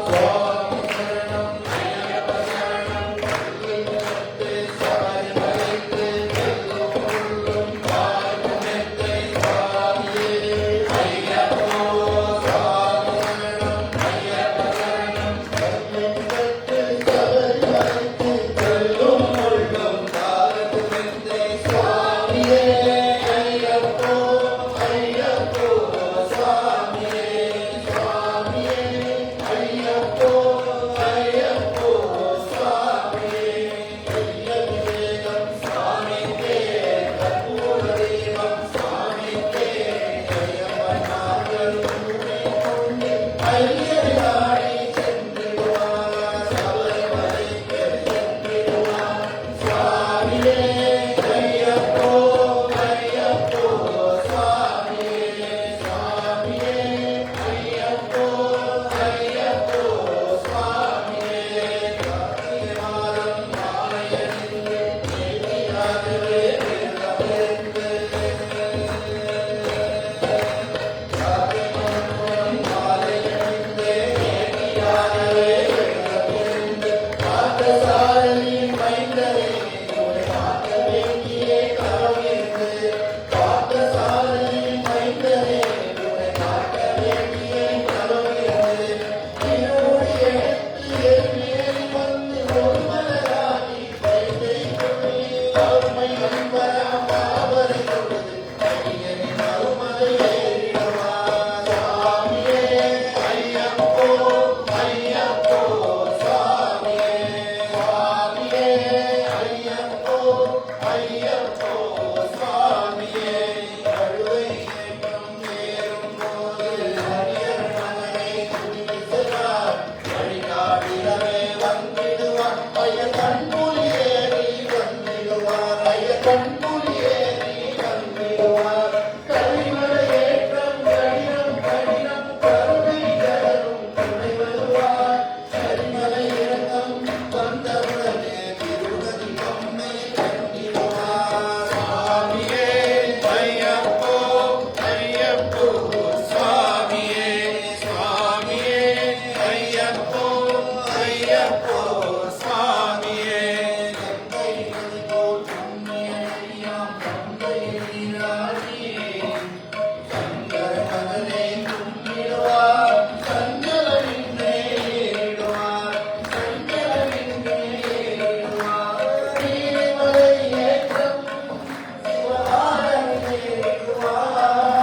சுவாமி சரணம் ஐயப்ப சரணம். பள்ளிக்கட்டு சாரி மலைக்கு கல்லும் புல்லும் சாரிகமிட்டு சுவாமியே ஐயப்போ சுவாமி சரணம் ஐயப்ப சரணம். பள்ளிக்கட்டு சாரி மலைக்கு கல்லும் புல்லும் சாரிகமிட்டு சுவாமியே ஐயப்போ ஐயப்போ சுவாமியே சுவாமியே ஐயப்போ ஐயப்போ சுவாமியே. ஐயவிவேகம் சுவாமிக்கே கற்பூர தீபம் சுவாமிக்கே ஐயப்பன் நாங்கள் உன்னை கொண்டு ஐயனாடி சென்றிடுவார் சபரிமலைக்கு சென்றிடுவார் சுவாமியே ஐயப்போ ஐயப்போ சுவாமியே சுவாமியே ஐயப்போ ஐயப்போ சுவாமியே. கார்த்திகை மாதம் மாலையணிந்து நேர்த்தியாகவே விரதமிருந்து கார்த்திகை மாலையணிந்து நேர்த்தியாகவே விரதமிருந்து பார்த்தசாரதி மைந்தரே உன்னை பார்க்க வேண்டியே கரவிருந்து பார்த்தசாரதி மைந்தரே உன்னை பார்க்க வேண்டியே கரவிருந்து திருமுடி எடுத்து எருமேறி வந்து ஒரு மலராகி கைதை கொள்ளி அருமை அன்பராம் பாவரை தொழுது ஐயனின் அருமதை ஏறிடவா சுவாமியே ஐயப்போ ஐயப்போ சுவாமியே சுவாமியே ஐயப்போ ஐயப்போ சுவாமியே. அழுவை ஏற்றம் ஏறும் போது அரியர் மகனை துதிக்கிறார் வழிகாட்டிடவே வந்திடுவார் ஐய கண்புலியேறி வந்திடுவார் ஐய கண்புலியேறி வந்திடுவார். கரிமலை ஏற்றம் கடினம் கடினம் கருணை தரும் துணை வருவார் கரிமலை இறக்கம் வந்தவுடனே திருநதி பொம்மை கண்டிடுவார் சுவாமியே ஐயப்போ ஐயப்போ சுவாமியே சுவாமியே ஐயப்போ ஐயப்போ சுவாமியே. கங்கை நதி போல் புண்ணிய நதியாம் கங்கை நீராடியே சங்கர மகனை கும்பிடுவார் சஞ்சலமின்றே ஏறிடுவார் சஞ்சலமின்றே ஏறிடுவார். நீலிமலை ஏற்றம் சிவகாரனை ஏறிடுவார்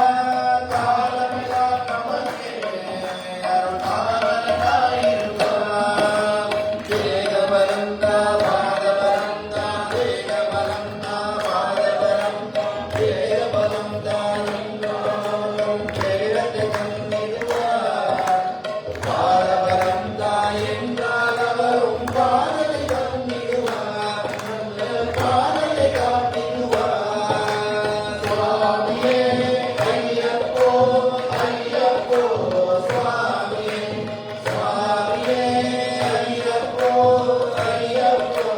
காலமெல்லாம் நமக்கே அருள்காவலனாயிருப்பார். தேகபலந்தா பாதபலந்தா தேகபலந்தா பாதபலந்தா தேகபலந்தா நின்றோம் தேரத்தை தந்திடுவார். பாதபலந்தா என்றால் அவரும் பாதலை தந்திடுவார் நல்ல பாதலை காட்டிடுவார் சுவாமியே ஐயப்போ ஐயப்போ சுவாமியே சுவாமியே ஐயப்போ ஐயப்போ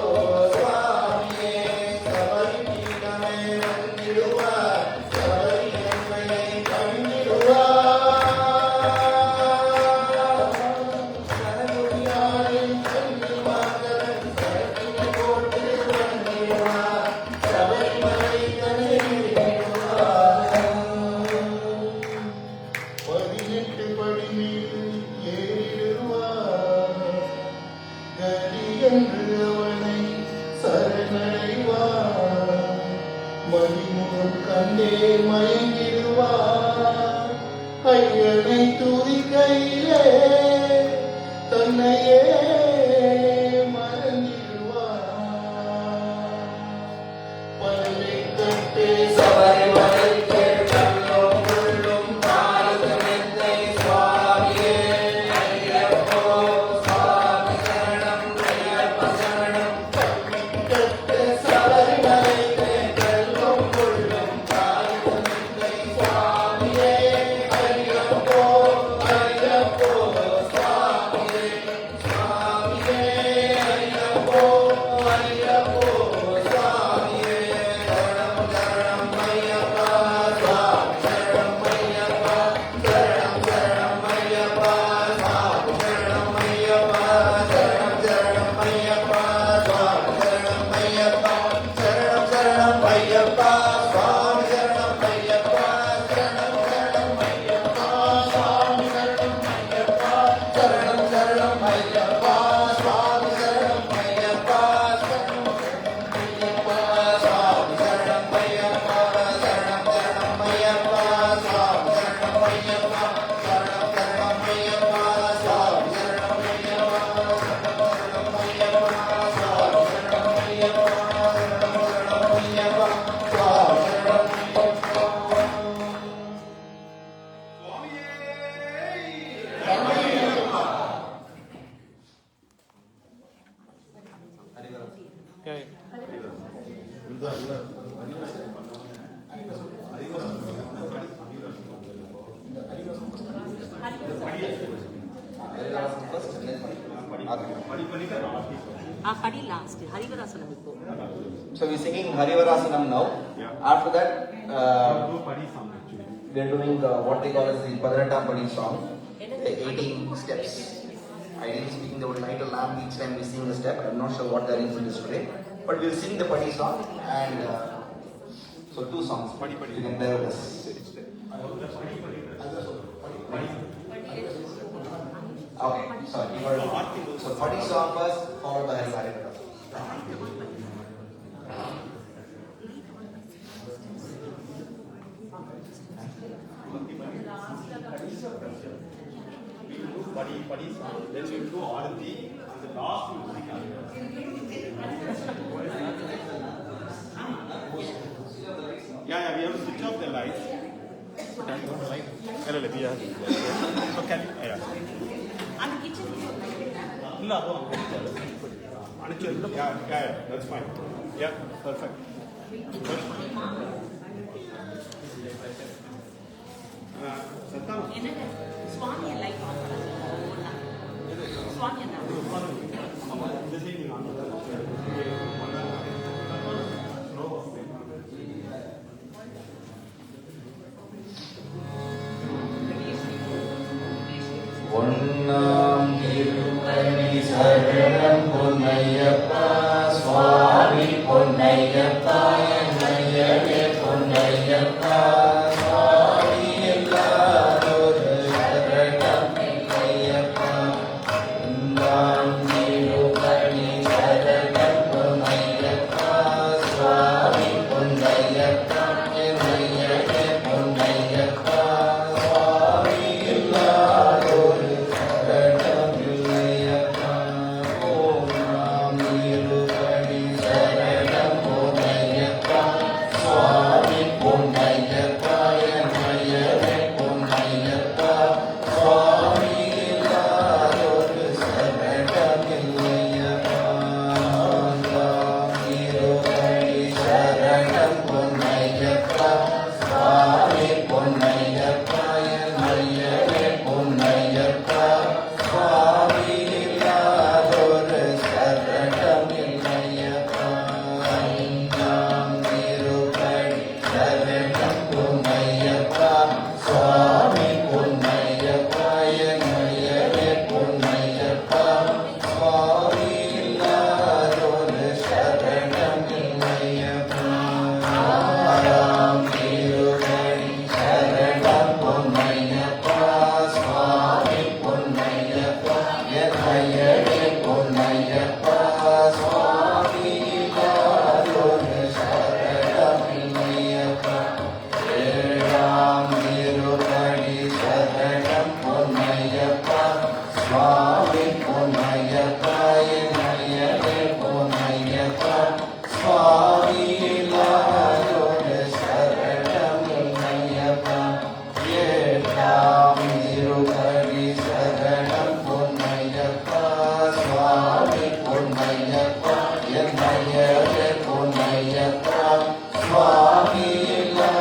சுவாமியே. சபரி பீடமே வந்திடுவார் சபரி எல்லையை கண்டிடுவார். சரகுடியாரின் கன்னிமார்கன் சரக்கினை போட்டு வந்திடுவார் சபரிமலை கண்டிடுவார். 18 படி மீது ஏறிடுவார் கதி என்று அவனை சரணடைவார். மதிமுகம் கண்டே மயங்கிடுவார் ஐயனை துதிக்கையிலே தன்னையே மறந்திடுவார். பள்ளிக்கட்டு Padi last. Harivarasanam ipo. So we're singing Harivarasanam now. Yeah. After that, do Padi song actually. we are doing what they call as the Padaratam Padi song, the 18 steps. Ideally speaking, they would light a lamp each time we sing a step. I'm not sure what the arrangement is today, but we'll sing the Padi song and so 2 songs. You can bear with us. Okay, sorry. So Padi song first, followed by Harivarasanam. Padi song, then we do Arati, and the last we sing Yeah, we have to switch off the lights. Can you on the light? So can you? Yeah. And kitchen. Yeah, that's fine. Yeah, perfect. Satam. Swami light on. Swami Onnam Tirupani Saranam Ponnayappa Swami Ponnayappa Ennaiyade Ponnayappa Swami Ellaroru Saranam Ponnayappa Onnam Tirupani Saranam Ponnayappa Swami Ponnayappa Ennaiyade Ponnayappa Swami Ellaroru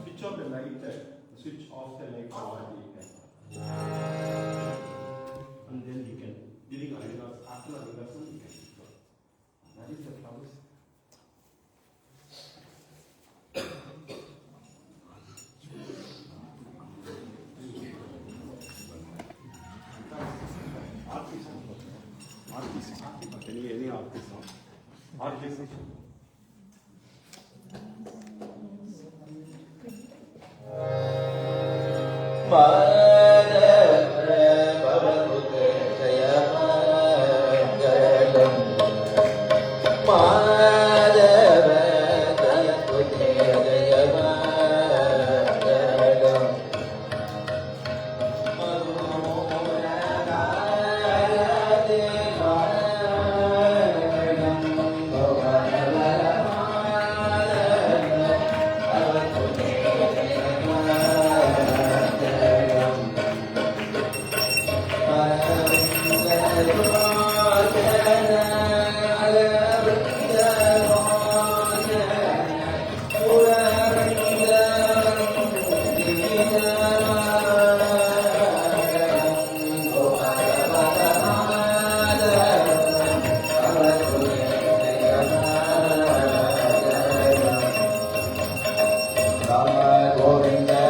Switch off the light, switch off the light power and then you can, during Adidas, after Adidas, you can. That is the flowers. Any artist song. Artist. Govinda,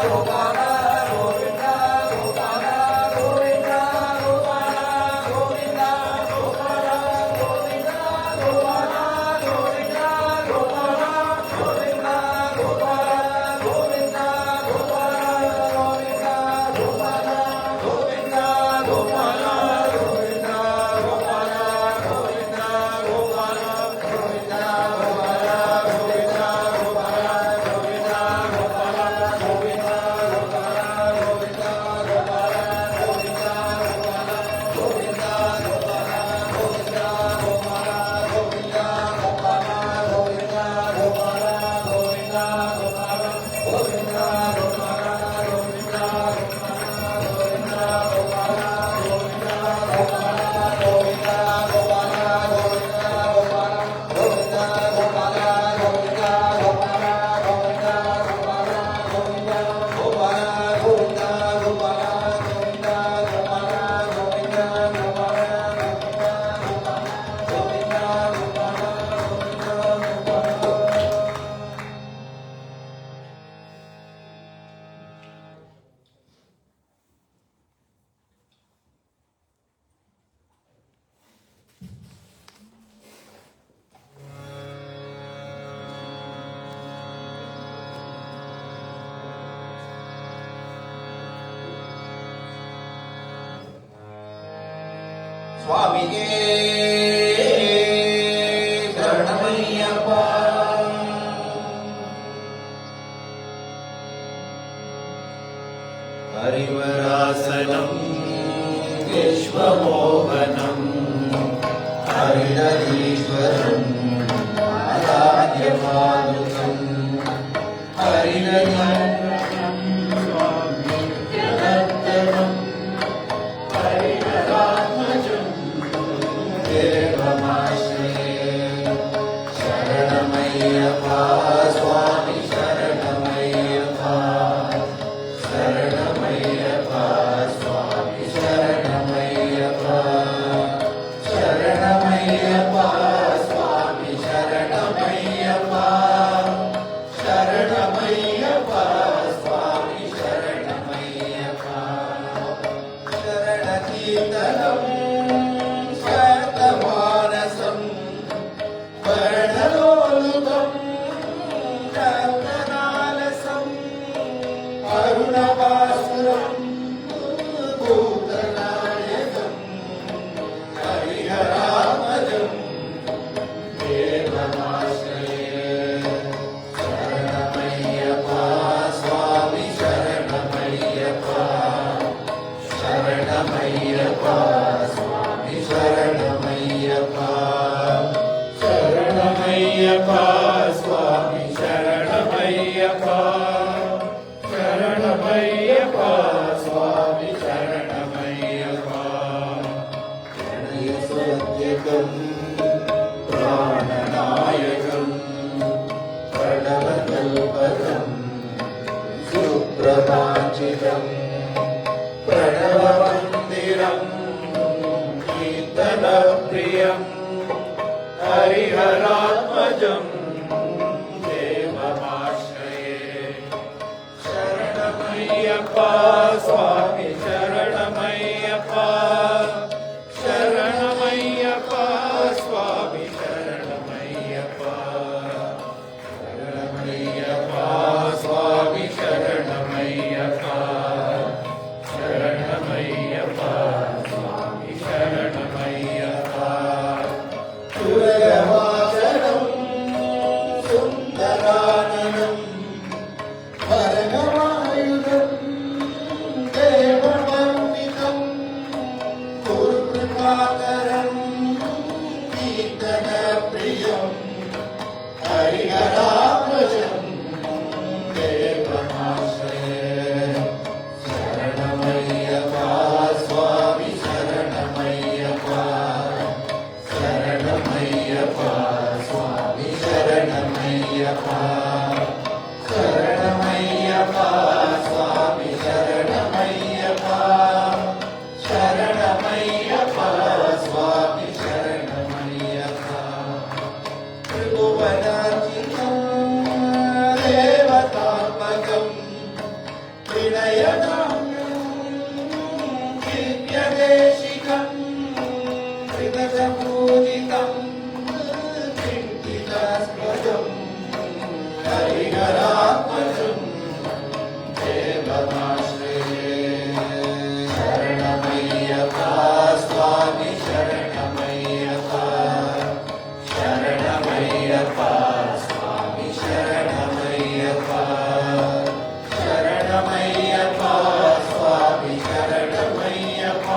Gopala, Govinda. ಸ್ವಾಮಿಗೆ ಶರಣಮಯ್ಯಪ್ಪ. ಹರಿವರಾಸನಂ ವಿಶ್ವಮೋಹನಂ ಹರಿಹರೀಶ್ವರಂ ಆರಾಧ್ಯಪಾಲುಕಂ ಹರಿಹರೀಶ್ವರಂ ಸ್ವಾಮಿ ಜಗತ್ತರಂ ಹರಿಹರಾತ್ಮಜಂ ದೇವಮಾಶ್ರಯೇ. ಶರಣಮಯ್ಯಪ್ಪ ಸ್ವಾಮಿ ಶರಣಮಯ್ಯಪ್ಪ ಶರಣಮಯ್ಯಪ್ಪ ಸ್ವಾಮಿ ಶರಣಮಯ್ಯಪ್ಪ ಶರಣಮಯ್ಯಪ್ಪ ಸ್ವಾಮಿ ಶರಣಮಯ್ಯಪ್ಪ ಶರಣಮಯ್ಯಪ್ಪ ಸ್ವಾಮಿ ಶರಣಮಯ್ಯಪ್ಪ. ಶರಣಕೀರ್ತನಂ ಶತಮಾನಸಂ ವರ್ಣಲೋಲುಕಂ ರತ್ನಾಲಸಂ ಅರುಣಭಾಸ್ವರಂ ಭೂತನಾಯಕಂ ಹರಿಹರಾತ್ಮಜಂ ದೇವಮಾಶ್ರಯೇ. ಶರಣಮಯ್ಯಪ್ಪ ಸ್ವಾಮಿ ಶರಣಮಯ್ಯಪ್ಪ ಶರಣಮಯ್ಯಪ್ಪ ಸ್ವಾಮಿ ಶರಣಮಯ್ಯಪ್ಪ ಶರಣಮಯ್ಯಪ್ಪ ಸ್ವಾಮಿ ಶರಣಮಯ್ಯಪ್ಪ ಶರಣಮಯ್ಯಪ್ಪ ಸ್ವಾಮಿ ಶರಣಮಯ್ಯಪ್ಪ. ಪ್ರಣಯಸತ್ಯಕಂ ಪ್ರಾಣನಾಯಕಂ ಪ್ರಣವಕಲ್ಪಕಂ ಸುಪ್ರಭಾಚಿತಂ ಪ್ರಣವಮಂದಿರಂ ಕೀರ್ತನಪ್ರಿಯಂ ಹರಿಹರಾತ್ಮಜಂ ದೇವಮಾಶ್ರಯೇ. ಶರಣಮಯ್ಯಪ್ಪ ಸ್ವಾಮಿ ಶರಣಮಯ್ಯಪ್ಪ ಶರಣಮಯ್ಯಪ್ಪ ಸ್ವಾಮಿ ಶರಣಮಯ್ಯಪ್ಪ ಶರಣಮಯ್ಯಪ್ಪ ಸ್ವಾಮಿ ಶರಣಮಯ್ಯಪ್ಪ ಶರಣಮಯ್ಯಪ್ಪ ಸ್ವಾಮಿ ಶರಣಮಯ್ಯಪ್ಪ. ಸುರಗವಾಸನಂ ಸುಂದರಾನನಂ ವರಗವಾಯುಧಂ ದೇವವಂದಿತಂ ಗುರುಕೃಪಾಕರಂ ಕೀರ್ತನಪ್ರಿಯಂ ಹರಿಹರಾತ್ಮಜಂ ದೇವಮಾಶ್ರಯೇ. ಶರಣಮಯ್ಯಪ್ಪ ಸ್ವಾಮಿ ಶರಣಮಯ್ಯಪ್ಪ ಶರಣಮಯ್ಯಪ್ಪ ಸ್ವಾಮಿ ಶರಣಮಯ್ಯಪ್ಪ ಶರಣಮಯ್ಯಪ್ಪ ಸ್ವಾಮಿ ಶರಣಮಯ್ಯಪ್ಪ ಶರಣಮಯ್ಯಪ್ಪ ಸ್ವಾಮಿ ಶರಣಮಯ್ಯಪ್ಪ. ತ್ರಿಭುವನಾರ್ಚಿತಂ ದೇವತಾತ್ಮಕಂ ವಿನಯನಾಮ್ಯಂ ದಿವ್ಯದೇಶಿಕಂ ತ್ರಿದಶಪೂಜಿತಂ ಚಿಂತಿತಾಸ್ಪದಂ ಹರಿಹರಾತ್ಮಜಂ ದೇವಮಾಶ್ರಯೇ. ಶರಣಮಯ್ಯಪ್ಪ ಸ್ವಾಮಿ ಶರಣಮಯ್ಯಪ್ಪ ಶರಣಮಯ್ಯಪ್ಪ ಸ್ವಾಮಿ ಶರಣಮಯ್ಯಪ್ಪ ಶರಣಮಯ್ಯಪ್ಪ ಸ್ವಾಮಿ ಶರಣಮಯ್ಯಪ್ಪ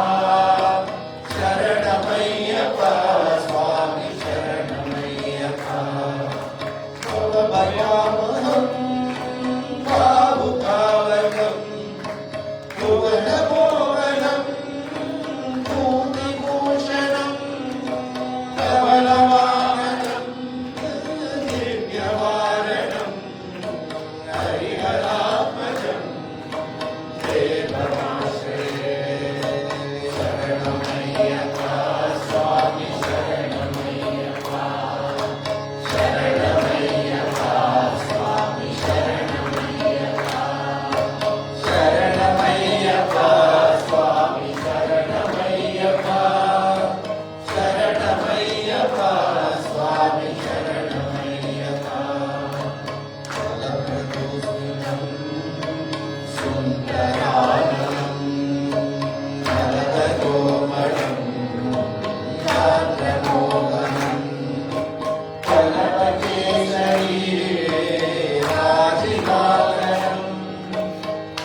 ಶರಣಮಯ್ಯಪ್ಪ ಸ್ವಾಮಿ ಶರಣಮಯ್ಯಪ್ಪ. ಭವಭಯಾಮಹಂ ಭಾವುಕಾವಕಂ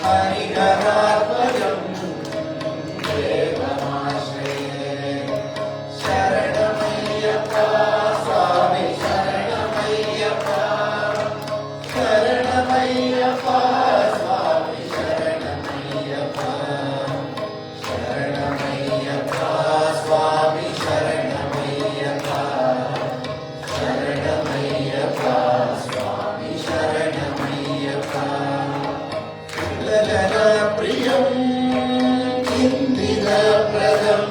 हरिहरात्मजं देवमाश्रये शरणमय्यप्पा स्वामी शरणमय्यप्पा शरणमय्यप्पा स्वामी शरणमय्यप्पा शरणमय्यप्पा स्वामी शरणमय्यप्पा शरणमय्यप्पा स्वामी शरणमय्यप्पा प्रियम् इन्दिरप्रदम्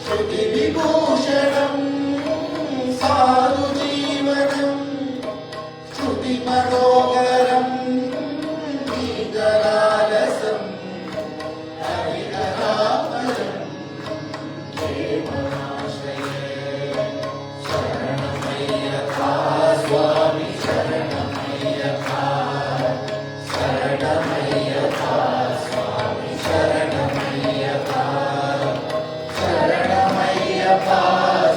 श्रुतिविभूषणम् साधुजीवनम् श्रुतिमनोहरम् गीतलालसम् हरिहरात्मजम् देवमाश्रये शरणमय्यप्पा स्वामी शरणमय्यप्पा शरणमय्यप्पा स्वामी शरणमय्यप्पा शरणमय्यप्पा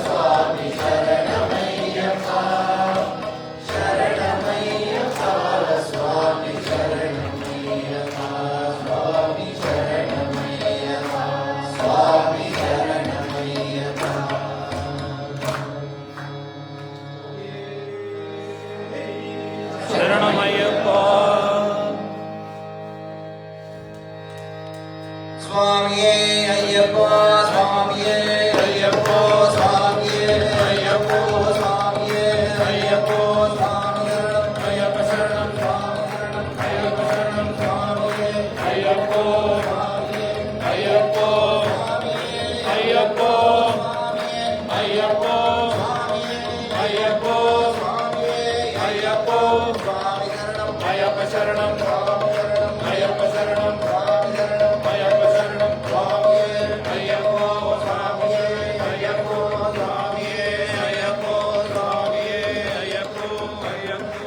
स्वामी शरणमय्यप्पा शरणमय्यप्पा स्वामी शरणमय्यप्पा स्वामी शरणमय्यप्पा स्वामी शरणमय्यप्पा स्वामिये अय्यप्पा स्वामिये अय्यप्पा स्वामिये अय्यप्पा स्वामिये अय्यप्पा स्वामिये अय्यप्पा शरणं अय्यप्पा शरणं स्वामिये अय्यप्पा स्वामिये अय्यप्पा स्वामिये अय्यप्पा स्वामिये अय्यप्पा स्वामिये अय्यप्पा स्वामिये अय्यप्पा स्वामी शरणं अय्यप्पा शरणं अय्यप्पा शरणं अय्यप्पा शरणं स्वामिये अय्यप्पा स्वामिये अय्यप्पा स्वामिये अय्यप्पा स्वामिये अय्यप्पा अय्यप्पा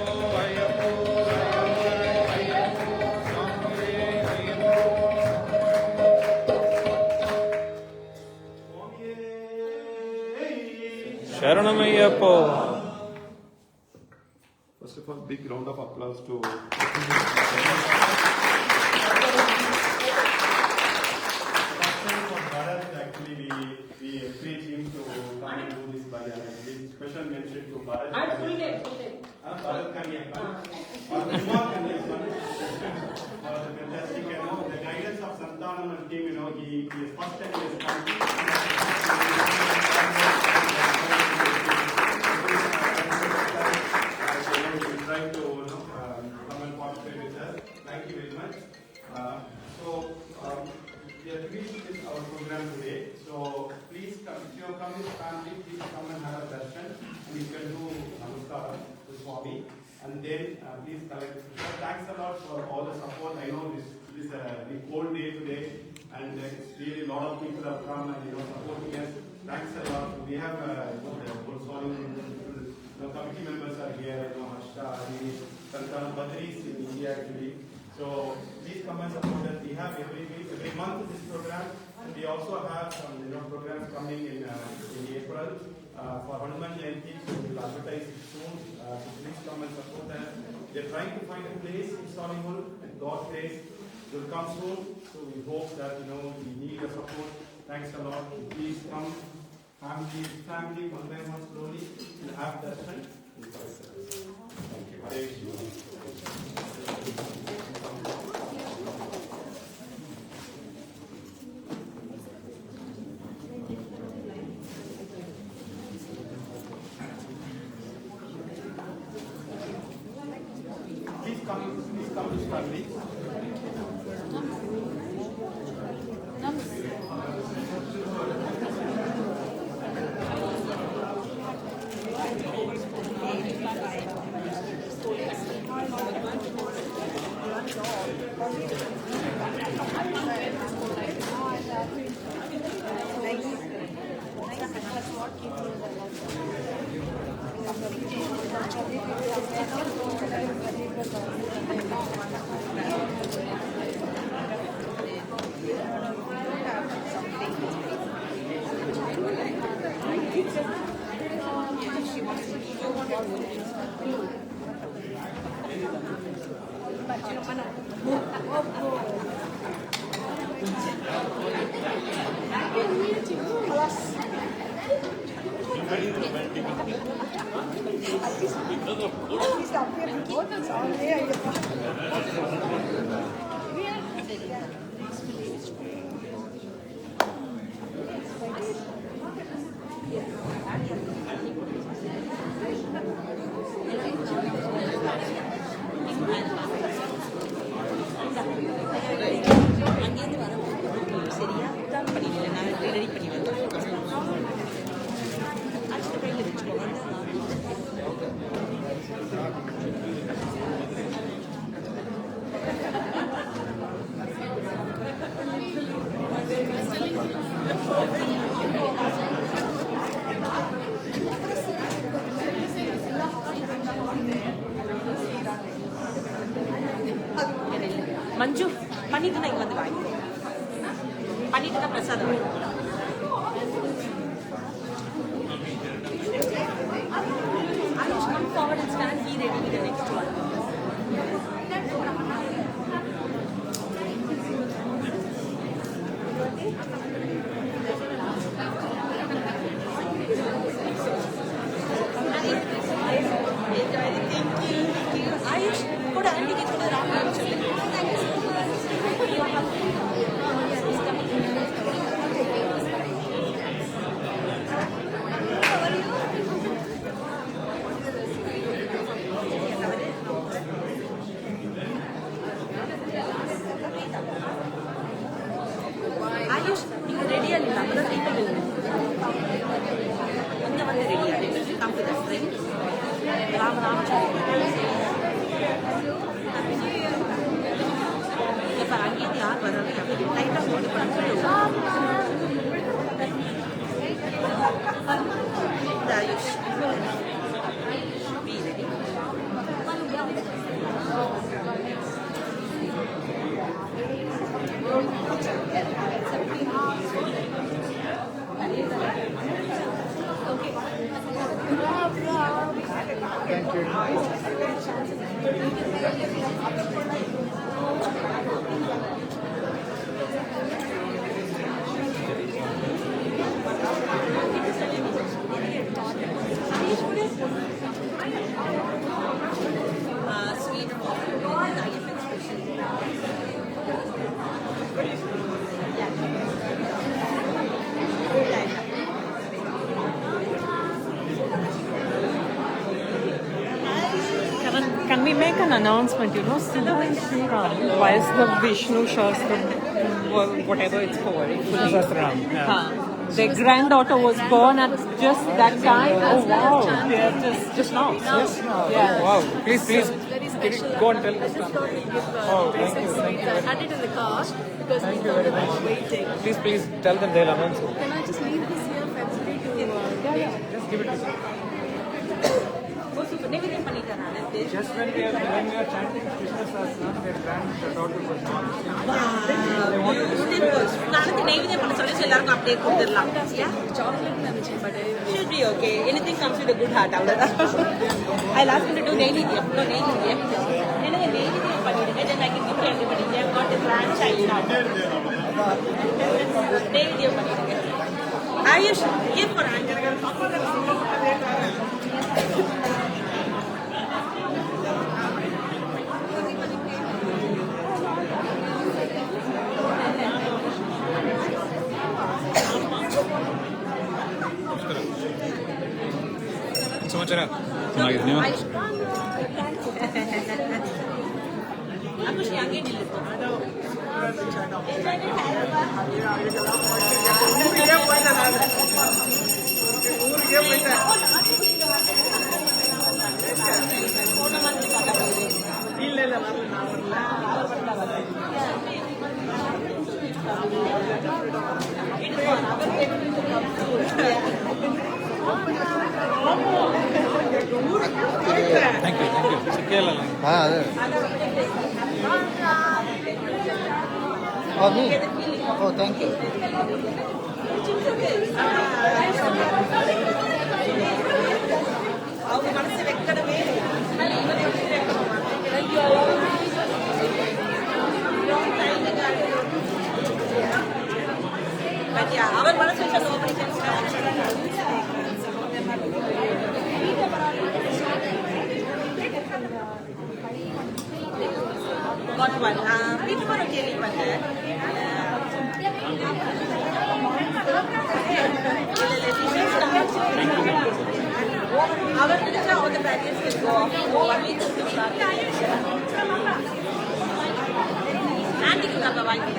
ಶರಣಮಯ್ಯಪ್ಪ. First of all, big round of applause to actually we encourage him to come and do this bhajan. Special mention to Bharat. Bharat Kanyapan. For the fantastic, the guidance of Santanam and team, he is first time he has come. Trying to come and participate with us. Thank you very much. We are finished with our program today. So please come, if you have come with family, please come and have a darshan. And you can do namaskar to Swami. And then please collect. Thanks a lot for all the support. I know this is a cold day today, and it's really a lot of people have come and supporting us. Thanks a lot. We have the committee members are here. Harsha, Ari, Santan, Badri is in India actually. So please come and support us. We have every week, every month this program, and we also have some programs coming in April for Hanuman Jayanti. So we will advertise it soon. So please come and support us. We are trying to find a place in Solihull, and God place will come soon. So we hope that we need your support. Thanks a lot. Please come, family, one by one, slowly, and have darshan. Thank you. Hare Krishna. Please come this family. அங்கேருந்து வர சரியா தான் பண்ணிடல நான் ready பண்ணி வரேன் அடுத்த கையில் வச்சுக்கோங்க மஞ்சு பண்ணிட்டு நான் இங்க வந்து வாங்கிக்கோ பண்ணிட்டு தான் பிரசாதம் வாங்கிக்கோ Ayush, come forward and stand. Be ready with the next one. Ayush, put a hand in the wrong Ayush, you are ready and another people will ready. Come to the front. Ram Ram இப்ப அங்கேருந்து யார் வர்றாங்க லைட்டா போட்டு Ayush, be ready. Sweet elephant special. Can we make an announcement? You know, Siddha and Sriram, whilst the Vishnu Shastra, whatever it's for, their granddaughter was born at just that time. Oh wow! Yeah, just now. Yes. Yeah. Wow. Please, go and tell us. Oh, thank you. I had it in the car because Thank you very much. waiting. Please tell them they'll announce it. Can I just leave this here February to Just give it to them. நைவேத்தியம் பண்ணிட்டேன் நான் Just when we are chanting Krishna Sahasranam, their granddaughter was born. நாளைக்கு நைவேத்தியம் பண்ண சொல்லி எல்லாருக்கும் அப்படியே கொடுத்துடலாம் சாக்லேட் நினைச்சேன் but should be okay anything comes with a good heart அவ்வளவுதான் I'll ask him to do நைவேத்தியம் எனக்கு நைவேத்தியம் பண்ணிடுங்க then I can give to everybody they have got a grandchild now நைவேத்தியம் பண்ணிடுங்க Ayush give for ಸಮಾಚಾರ ಚೆನ್ನಾಗಿದೆ ನೀವು Ayush ಹಂಗೆ ನಿಲ್ಲಿಸ್ತು ಥ್ಯಾಂಕ್ ಯು ಸಿಕ್ಕಿಲ್ಲ Oh, me? Oh, thank you. அவங்க மனசு வைக்கணுமே ஆன்டிக்கு நம்ம வாங்கி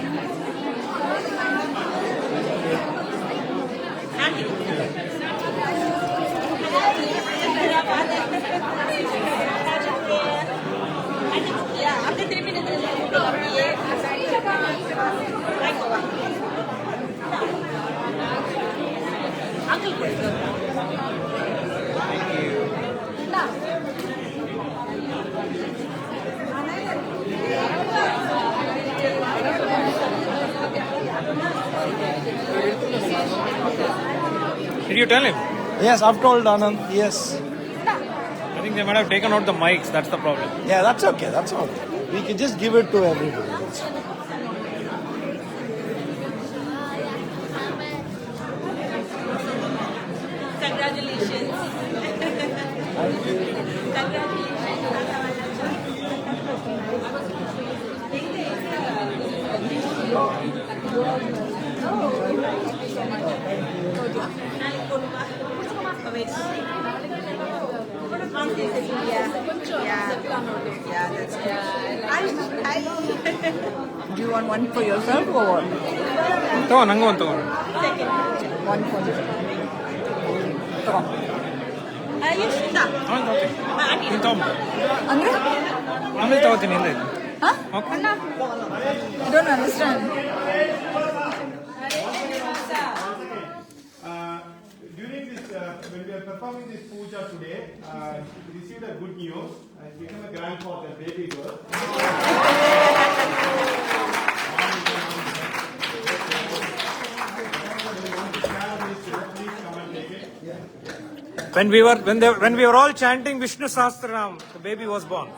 அப்படியே திரும்பி அப்படியே அங்கிள் கொடுத்து Did you tell him? Yes, I've told Anand. Yes. I think they might have taken out the mics. That's the problem. Yeah, that's okay. That's all. We can just give it to everybody. That's all. Congratulations. Do you want one for yourself or what? ತಗೋ ನಂಗೂ ಒಂದು ತಗೋ One for you. ನೀನು ತಗೊಂಬ Andre? ಆಮೇಲೆ ತಗೋತೀನಿ ಇಲ್ಲ ಇದು Huh? Okay I don't understand. During this, when we are performing this puja today, we received a good news. I became a grandfather, baby girl. When we were all chanting Vishnu Sahasranam, the baby was born.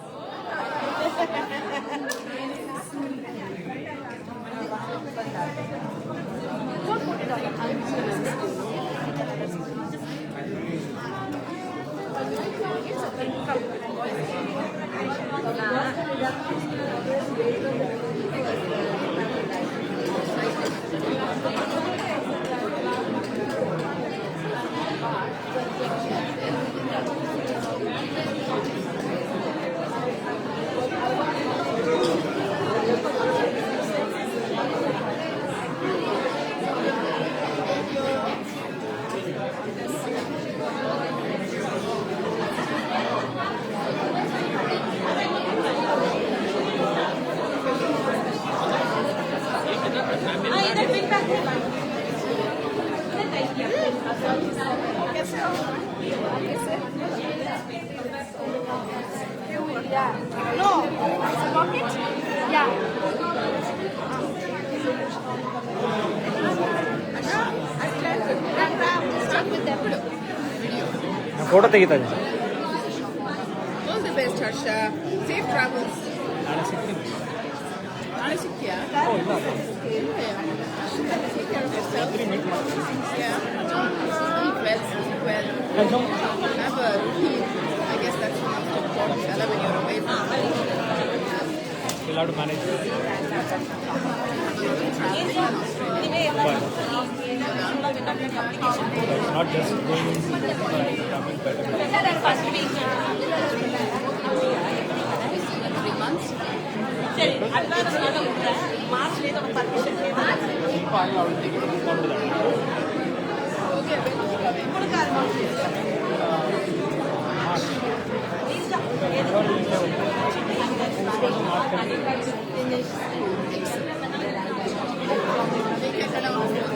Photo ತೆಗಿತಾ ಇದ್ದೀನಿ All the best, Harsha. Safe travels. ನಾಳೆ ಸಿಗ್ತೀಯಾ? Take care of yourself. Yeah. Eat well, sleep well. Have a routine. I guess that's the most important. I love when you're away from home. You'll have to manage. Not just going coming back. 3 months. சரி advance நான் கொடுக்குறேன் மார்ச்லேயே நம்ம permission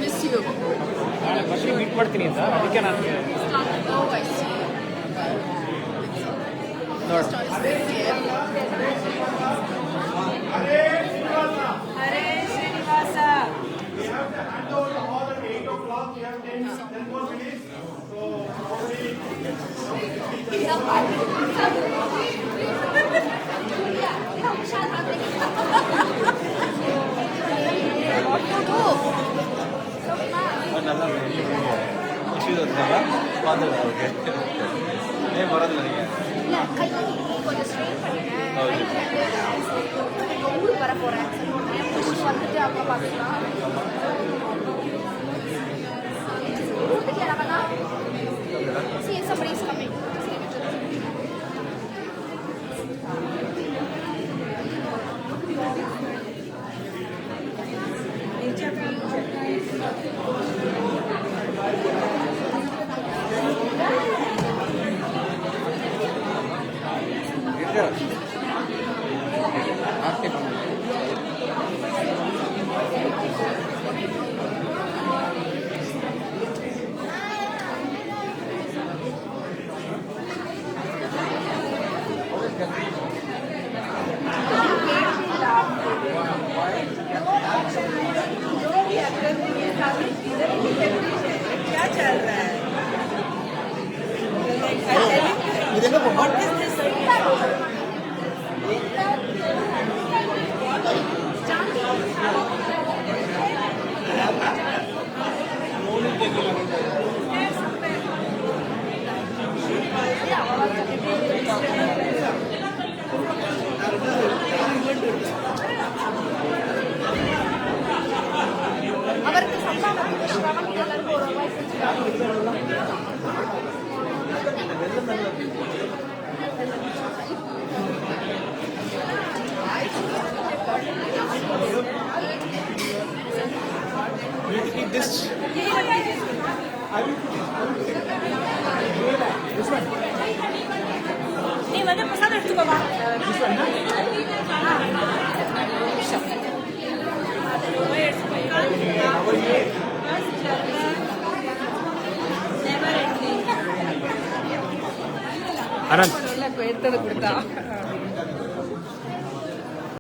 Miss you. ನಾಳೆ ಬರ್ತೀನಿ meet ಮಾಡ್ತೀನಿ ಅಂತ ಅದಕ್ಕೆ ನನಗೆ Oh, I see. ನೋಡಿ ಹರೇ Srinivasa We have to hand over the hall at 8 o'clock. We have 10 more minutes. So, probably. ಬರೋದಿಲ್ಲ ನನಗೆ கொஞ்சம் ஸ்ட்ரெயின் பண்ணிட்டேன் ஊருக்கு வர போறேன் வந்துட்டு அப்பா பார்த்துக்கலாம் ஊருக்கு யாராவது see somebody is coming. क्या चल रहा है? What is this? അവർക്ക് സംഭാവന ശ്രവണം എല്ലാവർക്കും ഉറപ്പായി ನೀ ಮತ್ತೆ ಪ್ರಸಾದ ಇಟ್ಕೋ ಬಾ. Anand. எடுத்தது கொடுத்தா